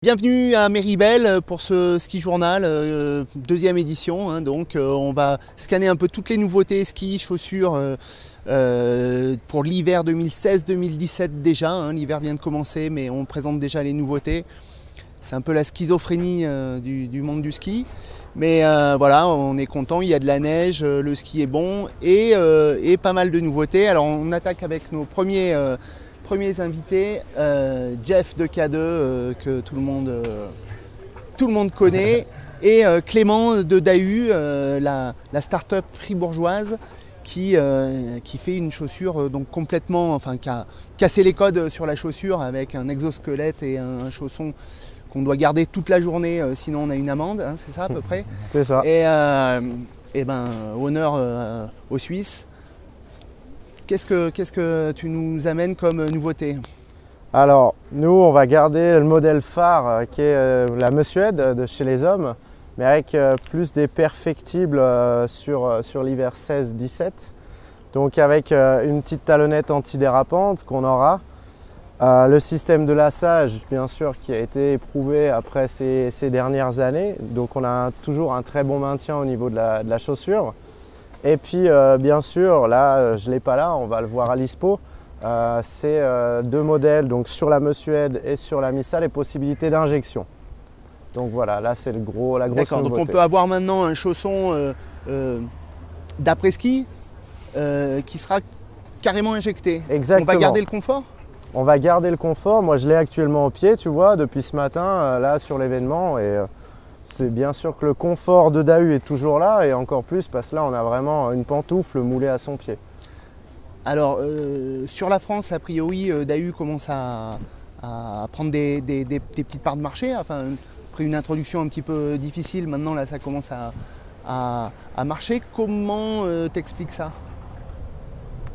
Bienvenue à Méribel pour ce ski journal, deuxième édition. Donc on va scanner un peu toutes les nouveautés ski, chaussures pour l'hiver 2016-2017 déjà. L'hiver vient de commencer mais on présente déjà les nouveautés. C'est un peu la schizophrénie du monde du ski. Mais voilà, on est content, il y a de la neige, le ski est bon et pas mal de nouveautés. Alors on attaque avec nos premiers invités, Jeff de K2 que tout le monde connaît et Clément de Dahu, la start-up fribourgeoise qui fait une chaussure donc complètement, enfin qui a cassé les codes sur la chaussure avec un exosquelette et un chausson qu'on doit garder toute la journée, sinon on a une amende, c'est ça à peu près. C'est ça. Et ben honneur aux Suisses. Qu'est-ce que tu nous amènes comme nouveauté? Alors, nous, on va garder le modèle phare qui est la Mesued de chez les hommes, mais avec plus des perfectibles sur l'hiver 16-17. Donc avec une petite talonnette antidérapante qu'on aura. Le système de lassage, bien sûr, qui a été éprouvé après ces dernières années. Donc on a toujours un très bon maintien au niveau de la chaussure. Et puis bien sûr, là je ne l'ai pas là, on va le voir à l'ISPO, c'est deux modèles, donc sur la Mesued et sur la Missa, les possibilités d'injection. Donc voilà, là c'est la grosse nouveauté. D'accord, donc on peut avoir maintenant un chausson d'après-ski qui sera carrément injecté. Exactement. On va garder le confort? On va garder le confort, moi je l'ai actuellement au pied, tu vois, depuis ce matin, là sur l'événement. Et c'est bien sûr que le confort de Dahu est toujours là, et encore plus parce que là on a vraiment une pantoufle moulée à son pied. Alors sur la France, a priori, Dahu commence à prendre des petites parts de marché. Enfin, après une introduction un petit peu difficile, maintenant là ça commence à marcher. Comment t'expliques ça?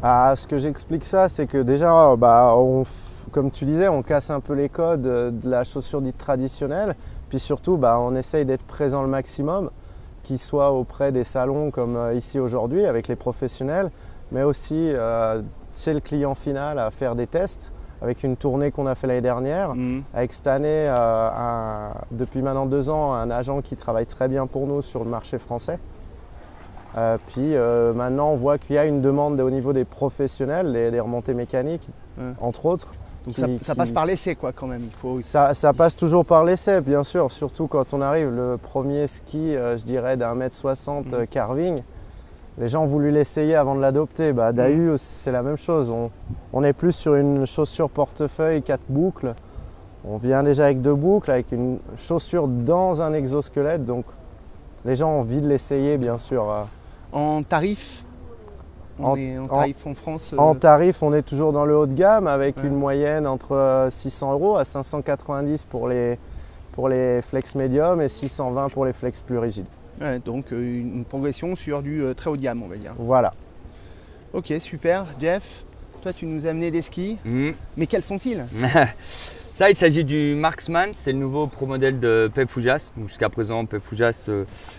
Ce que j'explique ça, c'est que déjà, comme tu disais, on casse un peu les codes de la chaussure dite traditionnelle. Puis surtout, on essaye d'être présent le maximum, qu'il soit auprès des salons comme ici aujourd'hui avec les professionnels, mais aussi chez le client final à faire des tests avec une tournée qu'on a fait l'année dernière. Avec cette année, depuis maintenant 2 ans, un agent qui travaille très bien pour nous sur le marché français. Puis maintenant, on voit qu'il y a une demande au niveau des professionnels, des remontées mécaniques, entre autres. Donc ça passe par l'essai quoi quand même. Ça passe toujours par l'essai, bien sûr, surtout quand on arrive. Le premier ski, je dirais, d'1,60 m carving, les gens ont voulu l'essayer avant de l'adopter. Dahu, c'est la même chose. On est plus sur une chaussure portefeuille 4 boucles. On vient déjà avec 2 boucles, avec une chaussure dans un exosquelette. Donc les gens ont envie de l'essayer, bien sûr. En tarif, on est en tarif en France. En tarif, on est toujours dans le haut de gamme avec une moyenne entre 600 € à 590 pour les flex médium et 620 pour les flex plus rigides. Ouais, donc une progression sur du très haut de gamme, on va dire. Voilà. Ok, super. Jeff, toi tu nous as amené des skis, mais quels sont-ils? Ça, il s'agit du Marksman, c'est le nouveau pro modèle de Pep Foujas. Jusqu'à présent, Pep Foujas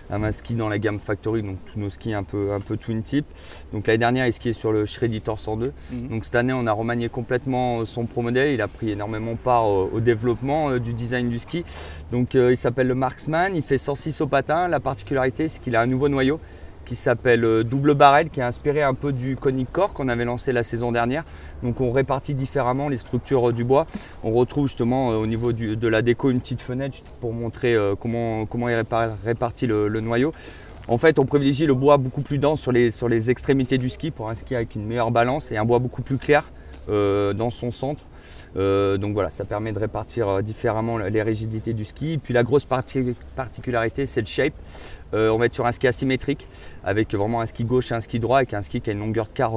a un ski dans la gamme Factory, donc tous nos skis un peu twin tip. Donc l'année dernière, il skiait sur le Shredditor 102. Donc cette année, on a remanié complètement son pro modèle. Il a pris énormément part au développement du design du ski. Donc il s'appelle le Marksman, il fait 106 au patin. La particularité, c'est qu'il a un nouveau noyau qui s'appelle double barrel, qui est inspiré un peu du Conic Core qu'on avait lancé la saison dernière. Donc on répartit différemment les structures du bois. On retrouve justement au niveau de la déco une petite fenêtre pour montrer comment est réparti le noyau. En fait, on privilégie le bois beaucoup plus dense sur les extrémités du ski pour un ski avec une meilleure balance et un bois beaucoup plus clair dans son centre. Donc voilà, ça permet de répartir différemment les rigidités du ski. Et puis la grosse particularité, c'est le shape. On va être sur un ski asymétrique avec vraiment un ski gauche et un ski droit, avec un ski qui a une longueur de quart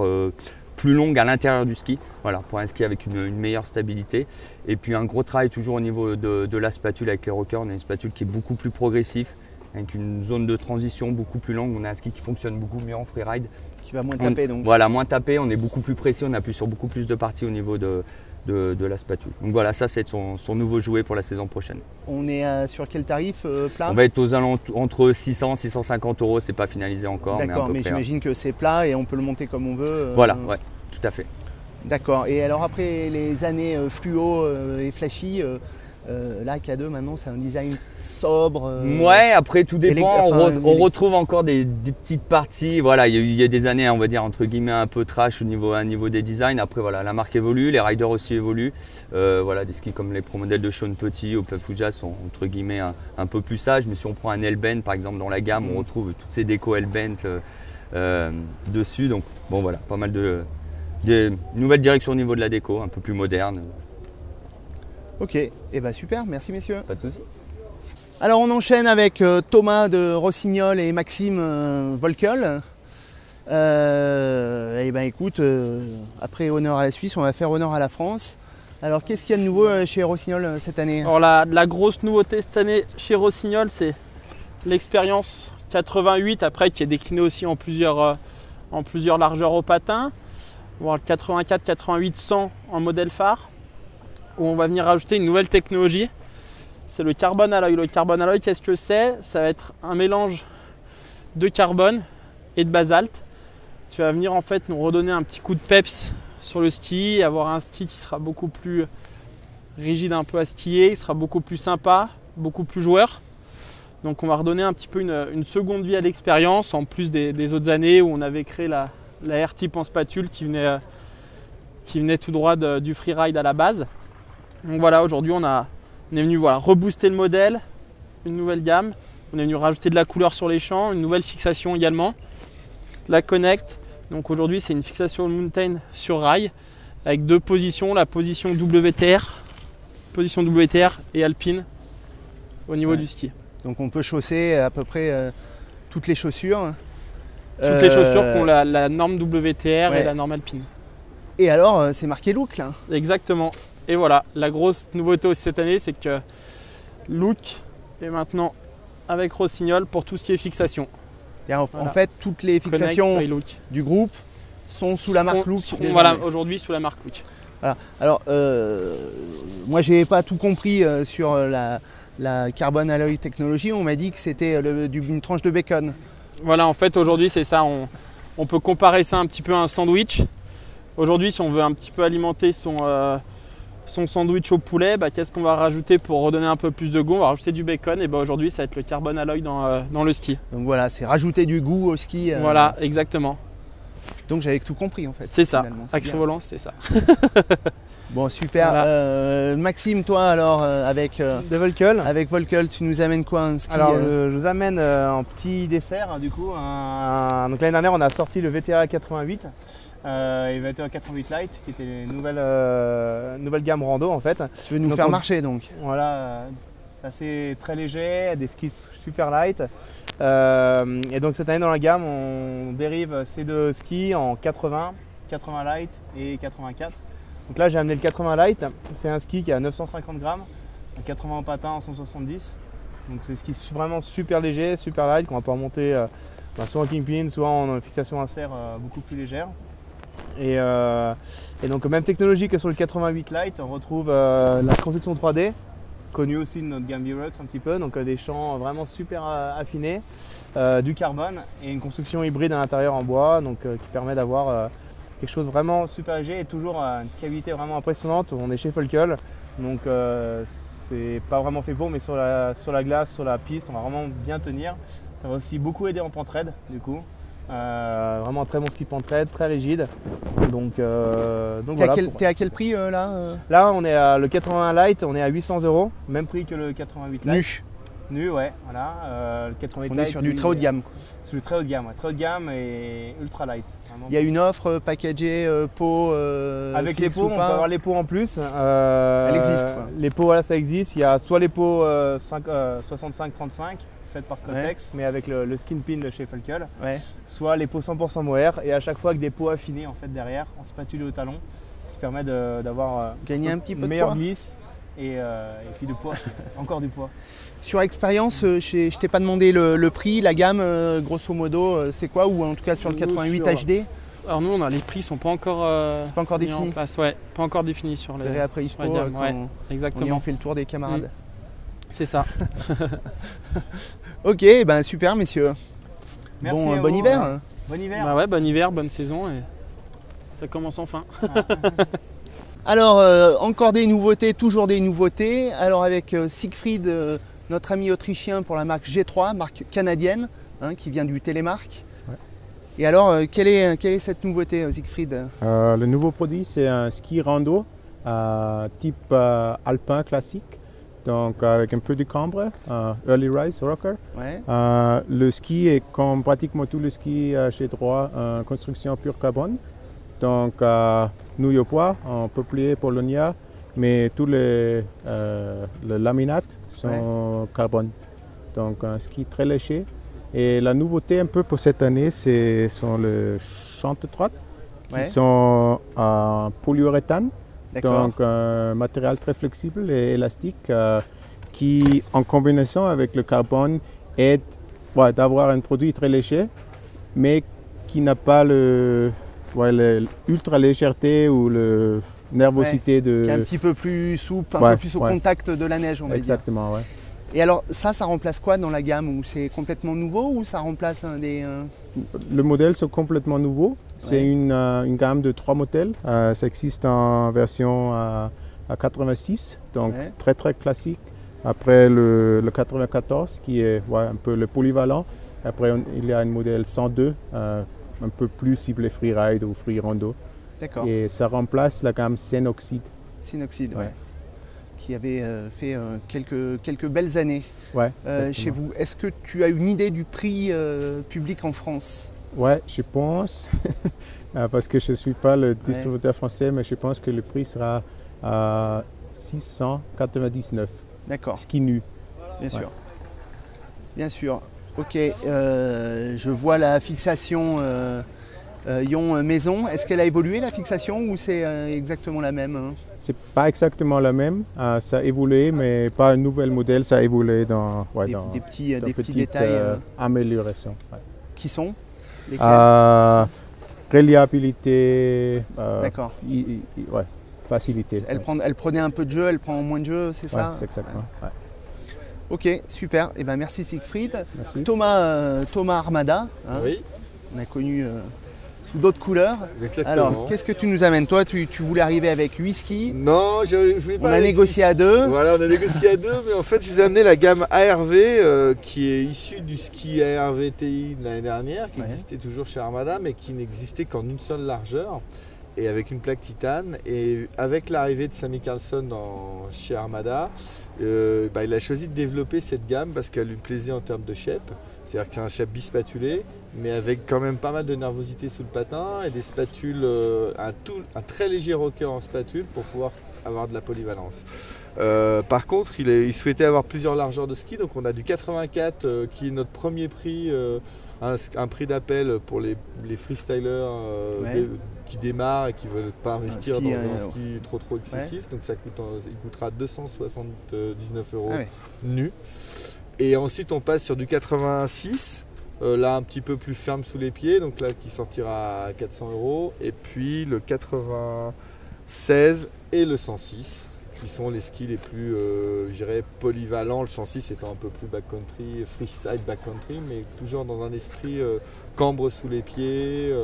plus longue à l'intérieur du ski. Voilà, pour un ski avec une meilleure stabilité. Et puis un gros travail toujours au niveau de la spatule avec les rockers. On a une spatule qui est beaucoup plus progressive, avec une zone de transition beaucoup plus longue. On a un ski qui fonctionne beaucoup mieux en freeride. Qui va moins taper donc. Voilà, moins taper, on est beaucoup plus précis, on appuie sur beaucoup plus de parties au niveau de la spatule. Donc voilà, ça c'est son nouveau jouet pour la saison prochaine. On est sur quel tarif plat? On va être aux alentours entre 600 et 650 €, c'est pas finalisé encore. D'accord, mais j'imagine que c'est plat et on peut le monter comme on veut. Voilà, ouais, tout à fait. D'accord, et alors après les années fluo et flashy, Là, K2 maintenant, c'est un design sobre. Ouais, après tout dépend. enfin, On retrouve encore des petites parties. Voilà, il y a des années, on va dire entre guillemets un peu trash au niveau des designs. Après voilà, la marque évolue, les riders aussi évoluent. Voilà, des skis comme les pro modèles de Sean Petit ou Puff Fuja sont entre guillemets un peu plus sages. Mais si on prend un Hellbent par exemple dans la gamme, on retrouve toutes ces décos Hellbent dessus. Donc bon voilà, pas mal de nouvelles directions au niveau de la déco, un peu plus moderne. Ok, et ben super, merci messieurs. Pas de souci. Alors on enchaîne avec Thomas de Rossignol et Maxime Volkel. Et ben écoute, après honneur à la Suisse, on va faire honneur à la France. Alors qu'est-ce qu'il y a de nouveau chez Rossignol cette année? Alors la grosse nouveauté cette année chez Rossignol, c'est l'expérience 88, après qui est déclinée aussi en plusieurs largeurs au patin. On va voir le 84-88-100 en modèle phare, où on va venir rajouter une nouvelle technologie. C'est le carbone alloy. Le carbone alloy, qu'est-ce que c'est? Ça va être un mélange de carbone et de basalte. Tu vas venir en fait nous redonner un petit coup de peps sur le ski, avoir un ski qui sera beaucoup plus rigide un peu à skier, il sera beaucoup plus sympa, beaucoup plus joueur. Donc on va redonner un petit peu une seconde vie à l'expérience, en plus des autres années où on avait créé la R-Type en spatule qui venait tout droit du freeride à la base. Donc voilà, aujourd'hui on est venu rebooster le modèle, une nouvelle gamme. On est venu rajouter de la couleur sur les champs, une nouvelle fixation également. La Connect, donc aujourd'hui c'est une fixation mountain sur rail avec deux positions, la position WTR et alpine au niveau du ski. Donc on peut chausser à peu près toutes les chaussures. Toutes les chaussures qui ont la norme WTR et la norme alpine. Et alors c'est marqué Look là. Exactement. Et voilà, la grosse nouveauté aussi cette année, c'est que Look est maintenant avec Rossignol pour tout ce qui est fixation. En fait, toutes les fixations du groupe sont sous la marque Look. Voilà, aujourd'hui sous la marque Look. Voilà. Alors, moi, j'ai pas tout compris sur la Carbon Alloy Technology. On m'a dit que c'était une tranche de bacon. Voilà, en fait, aujourd'hui, c'est ça. On peut comparer ça un petit peu à un sandwich. Aujourd'hui, si on veut un petit peu alimenter son sandwich au poulet, qu'est-ce qu'on va rajouter pour redonner un peu plus de goût? On va rajouter du bacon et aujourd'hui ça va être le carbone alloy dans le ski. Donc voilà, c'est rajouter du goût au ski. Voilà, exactement. Donc j'avais tout compris en fait. C'est ça, Action Volant, c'est ça. Bon super. Voilà. Maxime, toi alors avec Volkel, tu nous amènes quoi un ski? Alors je vous amène en petit dessert du coup. Donc l'année dernière on a sorti le VTRA 88. Et VTRA 88 Lite qui était une nouvelle gamme rando en fait. Tu veux nous faire marcher donc? Voilà, assez très léger, des skis super light. Et donc cette année dans la gamme on dérive ces deux skis en 80 Light et 84. Donc là j'ai amené le 80 Light, c'est un ski qui a 950 grammes, 80 au patin en 170. Donc c'est un ski vraiment super léger, super light qu'on va pouvoir monter soit en kingpin, soit en fixation à serre beaucoup plus légère. Et donc même technologie que sur le 88 Lite, on retrouve la construction 3D, connue aussi de notre gamme B-Rux un petit peu, donc des champs vraiment super affinés, du carbone et une construction hybride à l'intérieur en bois, donc qui permet d'avoir quelque chose vraiment super léger et toujours une skiabilité vraiment impressionnante. On est chez Volkel, donc c'est pas vraiment fait pour, mais sur la glace, sur la piste, on va vraiment bien tenir. Ça va aussi beaucoup aider en pente raide du coup. Vraiment un très bon ski pente raide, très rigide. Donc voilà. T'es à quel prix là Là on est à le 80 Lite, on est à 800 €, même prix que le 88 Lite. Nu, ouais, voilà. Le 88 on Lite, est sur du très haut de gamme. Sur du très haut de gamme, ouais. Très haut de gamme et ultra light. Il y a une offre packagée pot. Avec les pots, on peut avoir les pots en plus. Elle existe quoi. Les pots, voilà, ça existe. Il y a soit les pots 65-35. Faites par Cotex, mais avec le skin pin de chez Volkel, soit les pots 100% mohair et à chaque fois avec des pots affinés en fait derrière en spatule au talon, ce qui permet d'avoir gagner un petit peu de meilleure glisse et puis de poids, encore du poids. Sur expérience, je t'ai pas demandé le prix, la gamme, grosso modo, c'est quoi, ou en tout cas sur le 88 HD? Alors nous, les prix sont pas encore, c'est pas encore défini. En place, pas encore défini sur les. Après ISPO, exactement. On fait le tour des camarades. C'est ça. Ok, ben super messieurs. Merci. Bon hiver. Bon hiver. Bon hiver, bonne saison et ça commence enfin. Alors, encore des nouveautés, toujours des nouveautés. Alors avec Siegfried, notre ami autrichien pour la marque G3, marque canadienne, hein, qui vient du Telemark. Ouais. Et alors, quelle est cette nouveauté, Siegfried? Le nouveau produit, c'est un ski rando type alpin classique, donc avec un peu de cambre, early rise rocker. Ouais. Le ski est comme pratiquement tout le ski G3, construction pure carbone. Donc nouille au poids en peuplier Polonia, mais tous les laminates sont carbone. Donc un ski très léger. Et la nouveauté un peu pour cette année, sont les chantes-trottes qui sont en polyuréthane. Donc un matériel très flexible et élastique qui, en combinaison avec le carbone, aide d'avoir un produit très léger, mais qui n'a pas l'ultra légèreté ou la nervosité qui est un petit peu plus souple, un peu plus au contact de la neige, on va dire. Exactement, ouais. Et alors ça remplace quoi dans la gamme? Ou c'est complètement nouveau ou ça remplace Le modèle c'est complètement nouveau. C'est une gamme de 3 modèles. Ça existe en version à 86, donc très très classique. Après le 94 qui est un peu le polyvalent. Après il y a un modèle 102, un peu plus ciblé freeride ou free rando. D'accord. Et ça remplace la gamme Synoxide. Synoxide, qui avait fait quelques belles années chez vous. Est-ce que tu as une idée du prix public en France? Ouais, je pense, parce que je ne suis pas le distributeur français, mais je pense que le prix sera à 699. D'accord. Ski nu. Bien sûr. Bien sûr. Ok, je vois la fixation Ion maison. Est-ce qu'elle a évolué la fixation ou c'est exactement la même, hein? C'est pas exactement la même, ça a évolué, mais pas un nouvel modèle, ça a évolué dans des petits détails. Améliorations. Qui sont lesquels? Reliabilité, facilité. Elle prenait un peu de jeu, elle prend moins de jeu, c'est ça? C'est exactement. Ouais. Ok, super. Eh ben, merci Siegfried. Merci. Thomas Armada. Hein, Oui. On a connu sous d'autres couleurs. Exactement. Alors, qu'est-ce que tu nous amènes? Toi, tu voulais arriver avec 8 skis. Non, je voulais pas. On a négocié à 2. Voilà, on a négocié à 2, mais en fait, je vous ai amené la gamme ARV qui est issue du ski ARV TI de l'année dernière, qui existait toujours chez Armada, mais qui n'existait qu'en une seule largeur et avec une plaque titane. Et avec l'arrivée de Sammy Carlson chez Armada, il a choisi de développer cette gamme parce qu'elle lui plaisait en termes de shape. C'est-à-dire qu'il y a un shape bispatulé, mais avec quand même pas mal de nervosité sous le patin et des spatules, un très léger rocker en spatule pour pouvoir avoir de la polyvalence. Par contre, il souhaitait avoir plusieurs largeurs de ski, donc on a du 84 qui est notre premier prix, un prix d'appel pour les freestylers qui démarrent et qui ne veulent pas investir dans un ski trop excessif. Donc il coûtera 279 € nu. Et ensuite on passe sur du 86, là un petit peu plus ferme sous les pieds, donc là qui sortira à 400 €. Et puis le 96 et le 106 qui sont les skis les plus, je dirais, polyvalents. Le 106 étant un peu plus backcountry, freestyle backcountry, mais toujours dans un esprit cambre sous les pieds,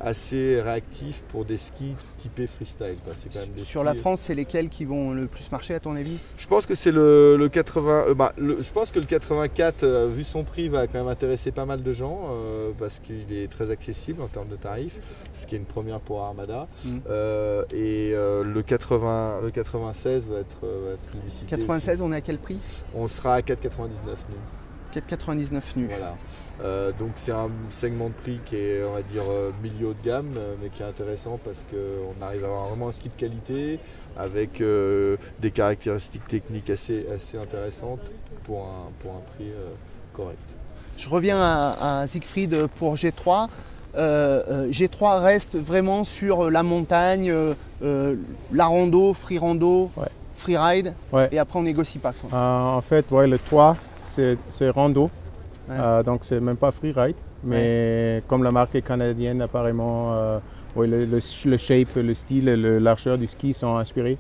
assez réactif pour des skis typés freestyle. C'est quand même des Sur la France, c'est lesquels qui vont le plus marcher à ton avis? Je pense que c'est le 80. Je pense que le 84, vu son prix, va quand même intéresser pas mal de gens parce qu'il est très accessible en termes de tarifs, ce qui est une première pour Armada. Et le 96 va être publicité. 96, on est à quel prix? On sera à 4,99 nu. 4,99 nu. Voilà. Donc c'est un segment de prix qui est, on va dire, milieu haut de gamme, mais qui est intéressant parce qu'on arrive à avoir vraiment un ski de qualité avec des caractéristiques techniques assez intéressantes pour un prix correct. Je reviens à Siegfried pour G3. G3 reste vraiment sur la montagne, la rando, free rando, freeride, et après on négocie pas, quoi. En fait, le 3 c'est rando, donc c'est même pas freeride, mais comme la marque est canadienne, apparemment, le shape, le style et la largeur du ski sont inspirés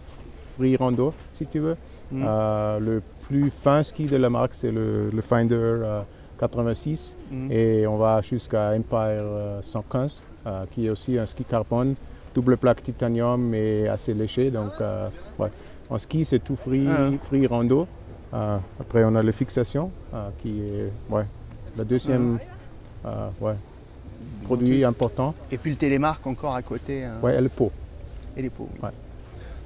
free rando, si tu veux. Le plus fin ski de la marque, c'est le Finder 86, et on va jusqu'à Empire 115, qui est aussi un ski carbone double plaque titanium et assez léché. Donc, ouais. En ski, c'est tout free rando. Après, on a les fixations qui est le deuxième produit important. Et puis le télémarque encore à côté. Ouais, et le pot. Et les pots. Oui. Ouais.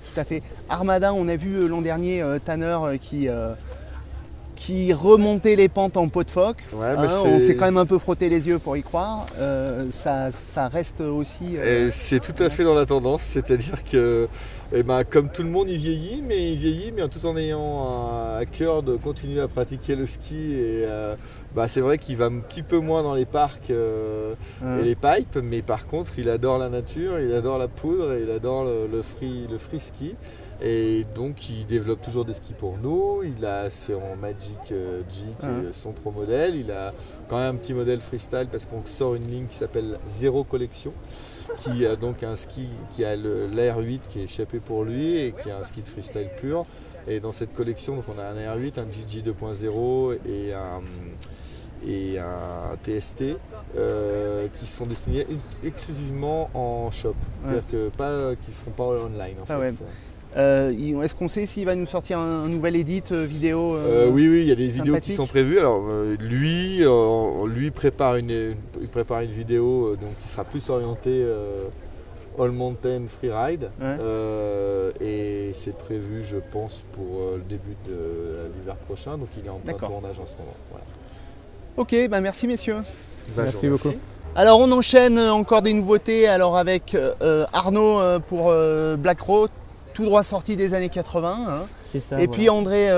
Tout à fait. Armada, on a vu l'an dernier Tanner qui remontait les pentes en pot de phoque. Ouais, On s'est quand même un peu frotté les yeux pour y croire. Ça reste aussi. C'est tout à fait dans la tendance, c'est-à-dire que comme tout le monde il vieillit, mais tout en ayant à cœur de continuer à pratiquer le ski. Et c'est vrai qu'il va un petit peu moins dans les parcs et les pipes, mais par contre il adore la nature, il adore la poudre et il adore le free ski. Et donc il développe toujours des skis pour nous. C'est en Magic G qui est son pro modèle. Il a quand même un petit modèle freestyle parce qu'on sort une ligne qui s'appelle Zero Collection, qui a donc un ski qui a l'R8 qui est échappé pour lui et qui a un ski de freestyle pur. Et dans cette collection, donc on a un R8, un GG 2.0 et un TST qui sont destinés exclusivement en shop. C'est-à-dire qu'ils ne seront pas online en fait. Ouais. Est-ce qu'on sait s'il va nous sortir un nouvel edit vidéo Oui, il y a des vidéos qui sympathique. sont prévues. Alors lui prépare une vidéo donc qui sera plus orientée All Mountain Freeride et c'est prévu je pense pour le début de l'hiver prochain, donc il est en plein tournage en ce moment. Voilà. Ok, merci messieurs. Merci beaucoup. Alors on enchaîne encore des nouveautés avec Arnaud pour Black Road, tout droit sorti des années 80. C'est ça. Et puis André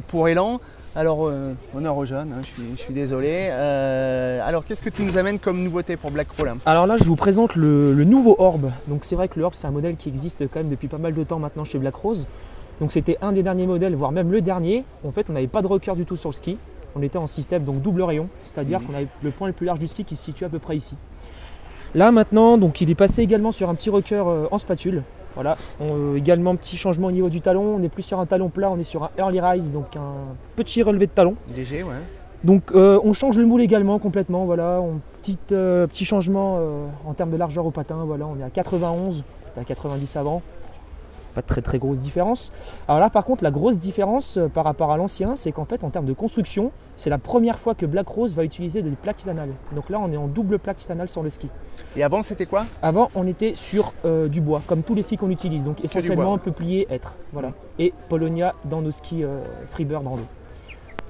pour Elan. Alors honneur aux jeunes, je suis désolé. Alors qu'est-ce que tu nous amènes comme nouveauté pour Black Road? Alors là je vous présente le nouveau Orb. Donc c'est vrai que le Orb c'est un modèle qui existe quand même depuis pas mal de temps maintenant chez Black Rose. Donc c'était un des derniers modèles, voire même le dernier. En fait on n'avait pas de rocker du tout sur le ski. On était en système donc double rayon, c'est-à-dire qu'on avait le point le plus large du ski qui se situe à peu près ici. Là maintenant, donc il est passé également sur un petit rocker en spatule. Voilà, également petit changement au niveau du talon, on n'est plus sur un talon plat, on est sur un early rise, donc un petit relevé de talon. Léger, ouais. Donc on change le moule également complètement, voilà, petit changement en termes de largeur au patin, voilà, on est à 91, c'était à 90 avant. Pas de très grosse différence. Alors là par contre la grosse différence par rapport à l'ancien, c'est qu'en fait en termes de construction, c'est la première fois que Black Rose va utiliser des plaques titanales. Donc là on est en double plaque titanale sur le ski. Et avant c'était quoi? Avant on était sur du bois, comme tous les skis qu'on utilise, donc essentiellement peuplier hêtre. Voilà. Et Polonia dans nos skis Freebird Rando.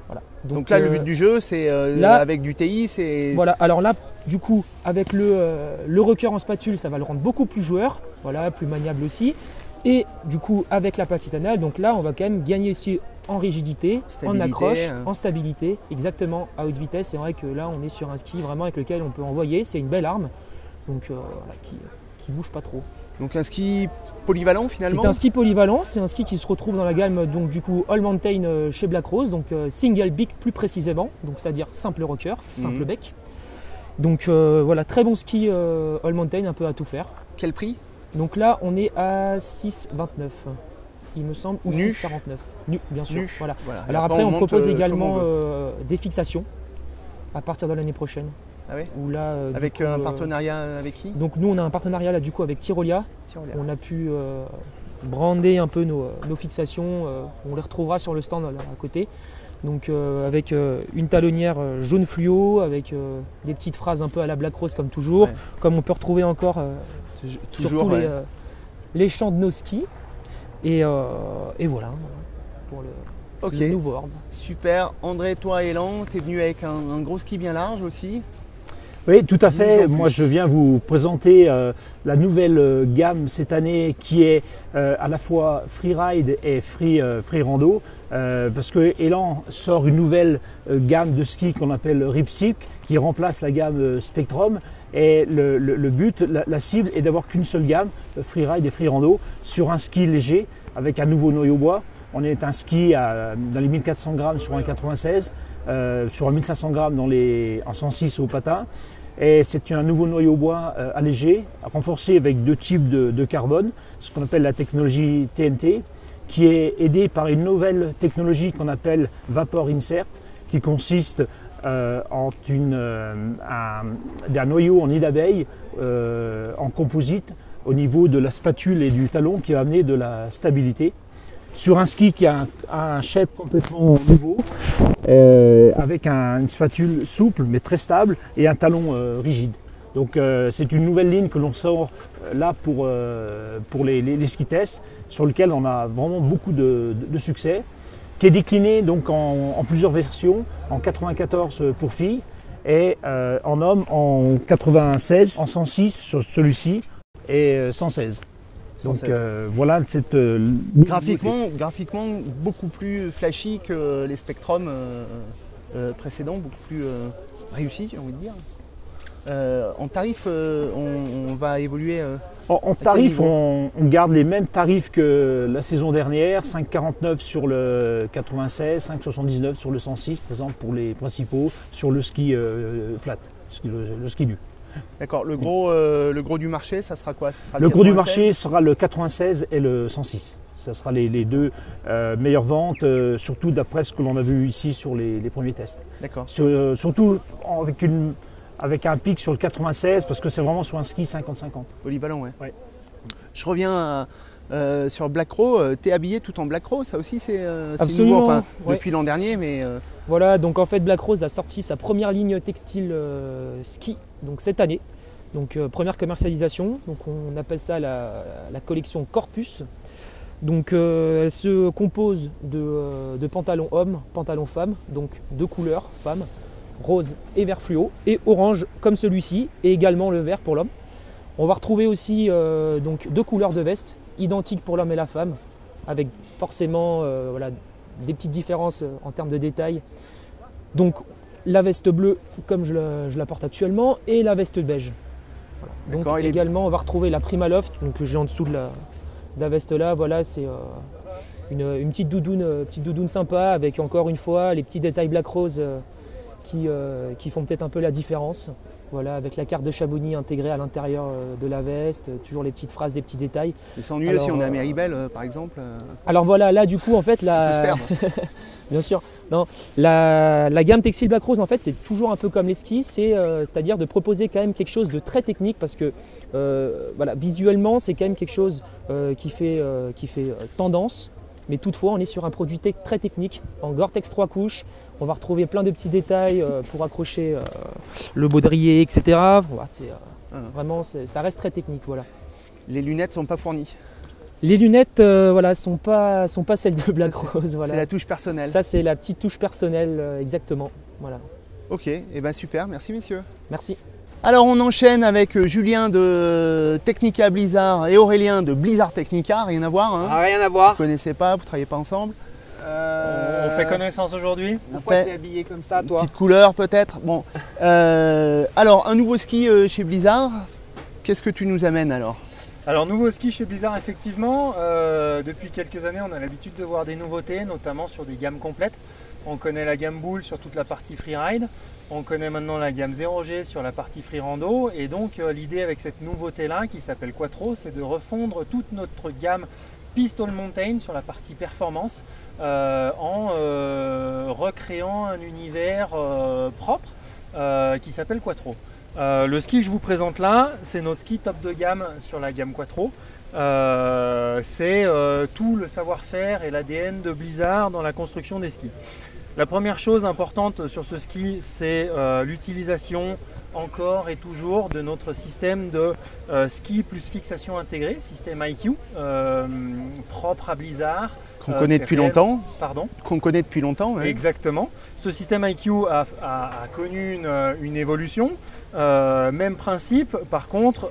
Voilà. Donc là le but du jeu c'est avec du TI, c'est. Voilà, alors là du coup avec le rocker en spatule ça va le rendre beaucoup plus joueur, voilà, plus maniable aussi. Et du coup avec la plaque titanale, donc là on va quand même gagner ici en rigidité, en accroche, en stabilité, exactement à haute vitesse. C'est vrai que là on est sur un ski vraiment avec lequel on peut envoyer, c'est une belle arme, donc voilà, qui bouge pas trop. Donc un ski polyvalent finalement. C'est un ski polyvalent, c'est un ski qui se retrouve dans la gamme donc du coup All Mountain chez Black Rose, donc single beak plus précisément, donc c'est-à-dire simple rocker, simple bec. Donc voilà, très bon ski All Mountain, un peu à tout faire. Quel prix? Donc là, on est à 6,29, il me semble, ou 6,49. Nu, bien sûr. Nu. Voilà. Alors après, on propose également des fixations à partir de l'année prochaine. Ah oui. Où là, avec un partenariat avec qui? Donc nous, on a un partenariat là, du coup avec Tyrolia. On a pu brander un peu nos fixations. On les retrouvera sur le stand là, à côté. Donc avec une talonnière jaune fluo, avec des petites phrases un peu à la Black Rose comme toujours, comme on peut retrouver encore toujours sur les champs de nos skis. Et voilà pour le nouveau Orb. Super. André, toi Elan, tu es venu avec un gros ski bien large aussi. Oui, tout à fait. Moi, je viens vous présenter la nouvelle gamme cette année qui est à la fois freeride et free rando, parce que Elan sort une nouvelle gamme de ski qu'on appelle Ripstick qui remplace la gamme Spectrum. Et le but, la cible est d'avoir qu'une seule gamme, freeride et free rando, sur un ski léger avec un nouveau noyau bois. On est un ski dans les 1400 grammes sur un 96, sur un 1500 grammes en 106 au patin. Et c'est un nouveau noyau bois allégé, renforcé avec deux types de carbone, ce qu'on appelle la technologie TNT, qui est aidée par une nouvelle technologie qu'on appelle Vapor Insert, qui consiste d'un noyau en nid d'abeille en composite au niveau de la spatule et du talon qui va amener de la stabilité. Sur un ski qui a un shape complètement nouveau, avec une spatule souple mais très stable et un talon rigide. Donc c'est une nouvelle ligne que l'on sort là pour les ski tests, sur lequel on a vraiment beaucoup de succès, qui est décliné donc en plusieurs versions, en 94 pour filles et en hommes en 96, en 106 sur celui-ci et 116. Donc voilà cette graphiquement beaucoup plus flashy que les Spectrum précédents, beaucoup plus réussis, j'ai envie de dire. En tarif, on va évoluer. En tarif, on garde les mêmes tarifs que la saison dernière, 5,49 sur le 96, 5,79 sur le 106, par exemple pour les principaux, sur le ski flat, le ski nu. D'accord, le gros du marché, ça sera quoi? Ça sera le gros du marché sera le 96 et le 106. Ça sera les deux meilleures ventes, surtout d'après ce que l'on a vu ici sur les premiers tests. D'accord. Surtout avec un pic sur le 96, parce que c'est vraiment sur un ski 50-50. Polyvalent, ouais. Ouais. Je reviens sur Black Crow. Tu es habillé tout en Black Crow, ça aussi c'est Absolument, nouveau, enfin, ouais. depuis l'an dernier, mais... Voilà, donc en fait Black Rose a sorti sa première ligne textile ski donc cette année. Donc première commercialisation, donc on appelle ça la collection Corpus. Donc elle se compose de pantalons hommes, pantalons femmes, donc deux couleurs femmes, rose et vert fluo, et orange comme celui-ci, et également le vert pour l'homme. On va retrouver aussi donc deux couleurs de veste, identiques pour l'homme et la femme, avec forcément voilà, des petites différences en termes de détails. Donc la veste bleue comme je la porte actuellement, et la veste beige. Voilà. Donc également on va retrouver la Primaloft, donc que j'ai en dessous de la veste là. Voilà, c'est une petite doudoune sympa, avec encore une fois les petits détails Black Rose qui font peut-être un peu la différence. Voilà, avec la carte de Chamonix intégrée à l'intérieur de la veste, toujours les petites phrases, des petits détails. Et c'est ennuyeux si on est à Méribel par exemple. Alors voilà, là du coup en fait bien sûr. Non, la gamme textile Black Rose en fait c'est toujours un peu comme les skis, c'est-à-dire de proposer quand même quelque chose de très technique, parce que voilà, visuellement c'est quand même quelque chose qui fait tendance, mais toutefois on est sur un produit très technique, en Gore-Tex 3 couches. On va retrouver plein de petits détails pour accrocher le baudrier, etc. Voilà, vraiment, ça reste très technique. Voilà. Les lunettes sont pas fournies. Les lunettes, voilà, sont pas celles de Black Rose. Voilà. C'est la touche personnelle. Ça, c'est la petite touche personnelle, exactement. Voilà. Ok, et ben super, merci messieurs. Merci. Alors on enchaîne avec Julien de Technica Blizzard et Aurélien de Blizzard Technica, rien à voir. Hein. Rien à voir. Vous ne connaissez pas, vous ne travaillez pas ensemble. On fait connaissance aujourd'hui. Pourquoi tu es habillé comme ça, toi? Petite couleur peut-être. Bon. Alors un nouveau ski chez Blizzard, qu'est-ce que tu nous amènes alors? Alors nouveau ski chez Blizzard effectivement, depuis quelques années on a l'habitude de voir des nouveautés, notamment sur des gammes complètes. On connaît la gamme Bull sur toute la partie freeride, on connaît maintenant la gamme 0G sur la partie free rando, et donc l'idée avec cette nouveauté là qui s'appelle Quattro, c'est de refondre toute notre gamme Pistol Mountain sur la partie performance en recréant un univers propre qui s'appelle Quattro. Le ski que je vous présente là, c'est notre ski top de gamme sur la gamme Quattro. C'est tout le savoir-faire et l'ADN de Blizzard dans la construction des skis. La première chose importante sur ce ski, c'est l'utilisation encore et toujours de notre système de ski plus fixation intégrée, système IQ, propre à Blizzard. Qu'on connaît depuis longtemps. Pardon ? Qu'on connaît depuis longtemps. Ouais. Exactement. Ce système IQ a connu une évolution. Même principe, par contre,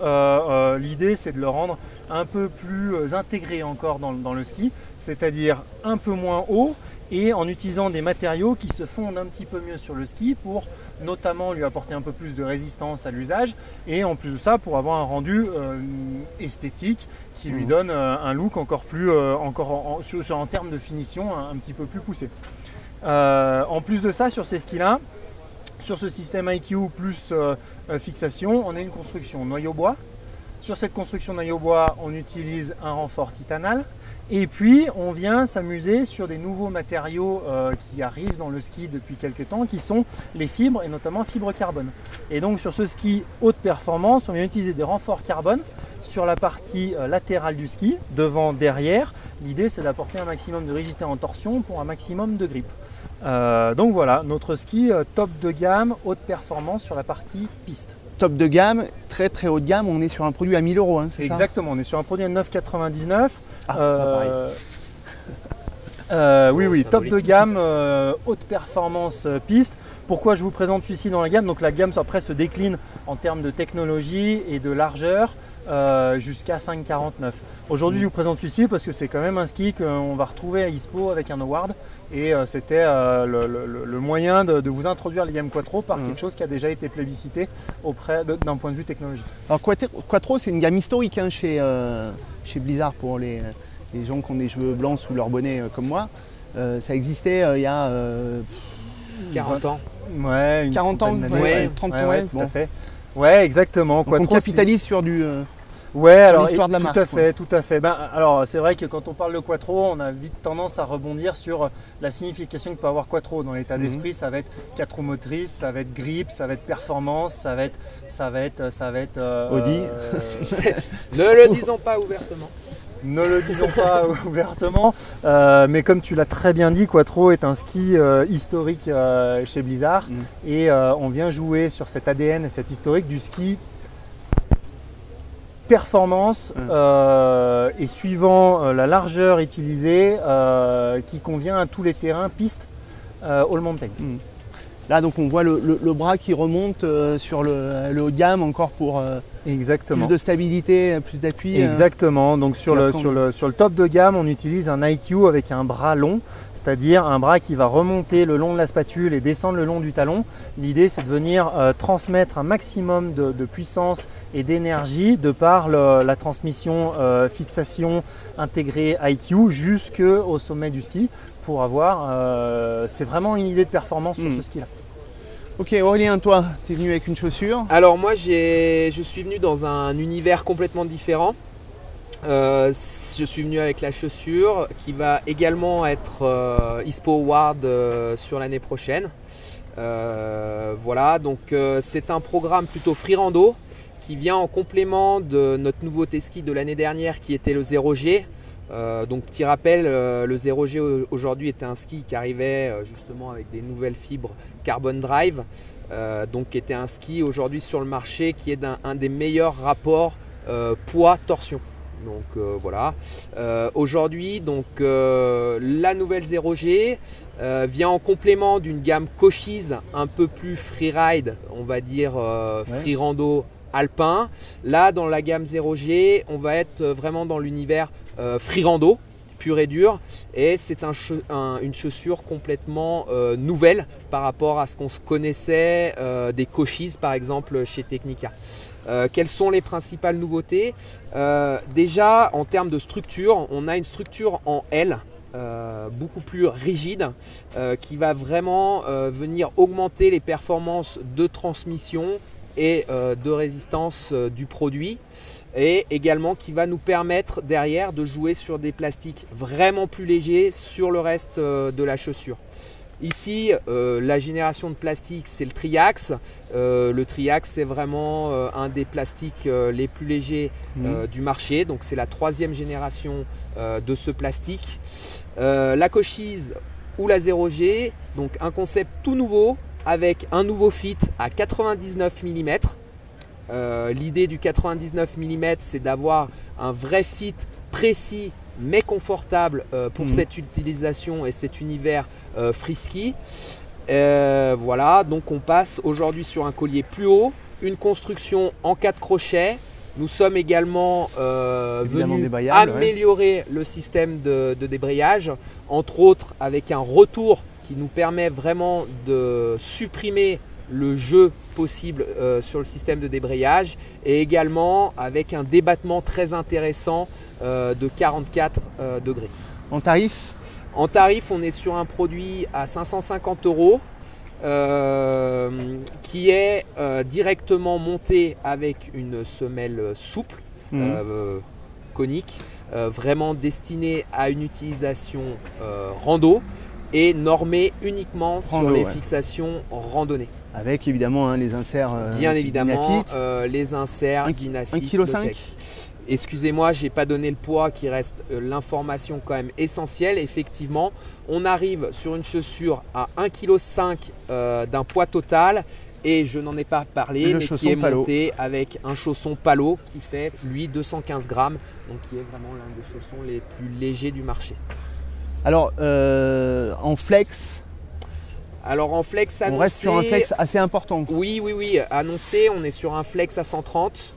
l'idée c'est de le rendre un peu plus intégré encore dans le ski, c'est-à-dire un peu moins haut et en utilisant des matériaux qui se fondent un petit peu mieux sur le ski pour notamment lui apporter un peu plus de résistance à l'usage, et en plus de ça pour avoir un rendu esthétique qui lui donne un look encore plus, en termes de finition un petit peu plus poussé. En plus de ça, sur ces skis là, sur ce système IQ plus fixation, on a une construction noyau bois. Sur cette construction noyau bois, on utilise un renfort titanal Et puis on vient s'amuser sur des nouveaux matériaux qui arrivent dans le ski depuis quelques temps, qui sont les fibres et notamment fibres carbone. Et donc sur ce ski haute performance, on vient utiliser des renforts carbone sur la partie latérale du ski, devant, derrière. L'idée c'est d'apporter un maximum de rigidité en torsion pour un maximum de grip. Donc voilà, notre ski top de gamme, haute performance sur la partie piste. Top de gamme, très très haut de gamme, on est sur un produit à 1000 €, hein, c'est ça? Exactement, on est sur un produit à 9,99 €. Ah, pas pareil. Oui, top de gamme, haute performance piste. Pourquoi je vous présente celui-ci dans la gamme? Donc la gamme après se décline en termes de technologie et de largeur jusqu'à 5,49 €. Aujourd'hui, je vous présente celui-ci parce que c'est quand même un ski qu'on va retrouver à ISPO avec un award. Et c'était le moyen de vous introduire les gammes Quattro par quelque chose qui a déjà été plébiscité d'un point de vue technologique. Alors Quattro, c'est une gamme historique hein, chez Blizzard pour les gens qui ont des cheveux blancs sous leur bonnet comme moi. Ça existait il y a 40 ans. Ouais, 40 ans, 30 ans, ouais, tout à fait. Ouais, exactement. Donc on capitalise sur du. Ouais, l'histoire de la marque. Tout à fait. Alors c'est vrai que quand on parle de Quattro, on a vite tendance à rebondir sur la signification que peut avoir Quattro. Dans l'état d'esprit, ça va être 4 roues motrices, ça va être grip, ça va être performance, ça va être Audi. Ne le disons pas ouvertement. Ne le disons pas ouvertement, mais comme tu l'as très bien dit, Quattro est un ski historique chez Blizzard et on vient jouer sur cet ADN et cet historique du ski performance et suivant la largeur utilisée qui convient à tous les terrains piste all mountain. Là donc on voit le bras qui remonte sur le haut de gamme encore pour Exactement. plus de stabilité, plus d'appui. Exactement, donc sur le top de gamme on utilise un IQ avec un bras long, c'est-à-dire un bras qui va remonter le long de la spatule et descendre le long du talon. L'idée c'est de venir transmettre un maximum de puissance et d'énergie de par la transmission fixation intégrée IQ jusqu'au sommet du ski pour avoir, c'est vraiment une idée de performance sur ce ski-là. Ok Aurélien, toi, tu es venu avec une chaussure. Alors moi je suis venu dans un univers complètement différent. Je suis venu avec la chaussure qui va également être ISPO Award sur l'année prochaine. Voilà, donc c'est un programme plutôt free rando qui vient en complément de notre nouveauté ski de l'année dernière qui était le 0G. Donc petit rappel, le 0G aujourd'hui était un ski qui arrivait justement avec des nouvelles fibres Carbon Drive, donc qui était un ski aujourd'hui sur le marché qui est un des meilleurs rapports poids-torsion. Donc voilà. Aujourd'hui, donc la nouvelle 0G vient en complément d'une gamme Cochise un peu plus freeride, on va dire free rando alpin. Là, dans la gamme 0G, on va être vraiment dans l'univers free rando pur et dur, et c'est une chaussure complètement nouvelle par rapport à ce qu'on se connaissait des Cochise par exemple chez Technica. Quelles sont les principales nouveautés? Déjà en termes de structure, on a une structure en L beaucoup plus rigide qui va vraiment venir augmenter les performances de transmission et de résistance du produit, et également qui va nous permettre derrière de jouer sur des plastiques vraiment plus légers sur le reste de la chaussure. Ici, la génération de plastique, c'est le Triax. Le Triax, c'est vraiment un des plastiques les plus légers du marché. Donc, c'est la 3e génération de ce plastique. La Cochise ou la 0G, donc un concept tout nouveau avec un nouveau fit à 99 mm. L'idée du 99 mm, c'est d'avoir un vrai fit précis mais confortable pour cette utilisation et cet univers frisky. Voilà, donc on passe aujourd'hui sur un collier plus haut, une construction en 4 crochets. Nous sommes également venus améliorer le système de débrayage, entre autres avec un retour qui nous permet vraiment de supprimer le jeu possible sur le système de débrayage, et également avec un débattement très intéressant de 44 degrés. En tarif? En tarif, on est sur un produit à 550 €. Qui est directement monté avec une semelle souple, conique, vraiment destiné à une utilisation rando et normé uniquement sur Rando, les ouais. fixations randonnée. Avec évidemment les inserts. Bien type évidemment, Dynafit. les inserts Dynafit 1,5 kg. Excusez-moi, j'ai pas donné le poids qui reste l'information quand même essentielle. Effectivement, on arrive sur une chaussure à 1,5 kg d'un poids total et je n'en ai pas parlé, mais qui est monté avec un chausson Palo qui fait lui 215 grammes, donc qui est vraiment l'un des chaussons les plus légers du marché. Alors en flex, Alors en flex annoncé, on reste sur un flex assez important. Oui, annoncé, on est sur un flex à 130.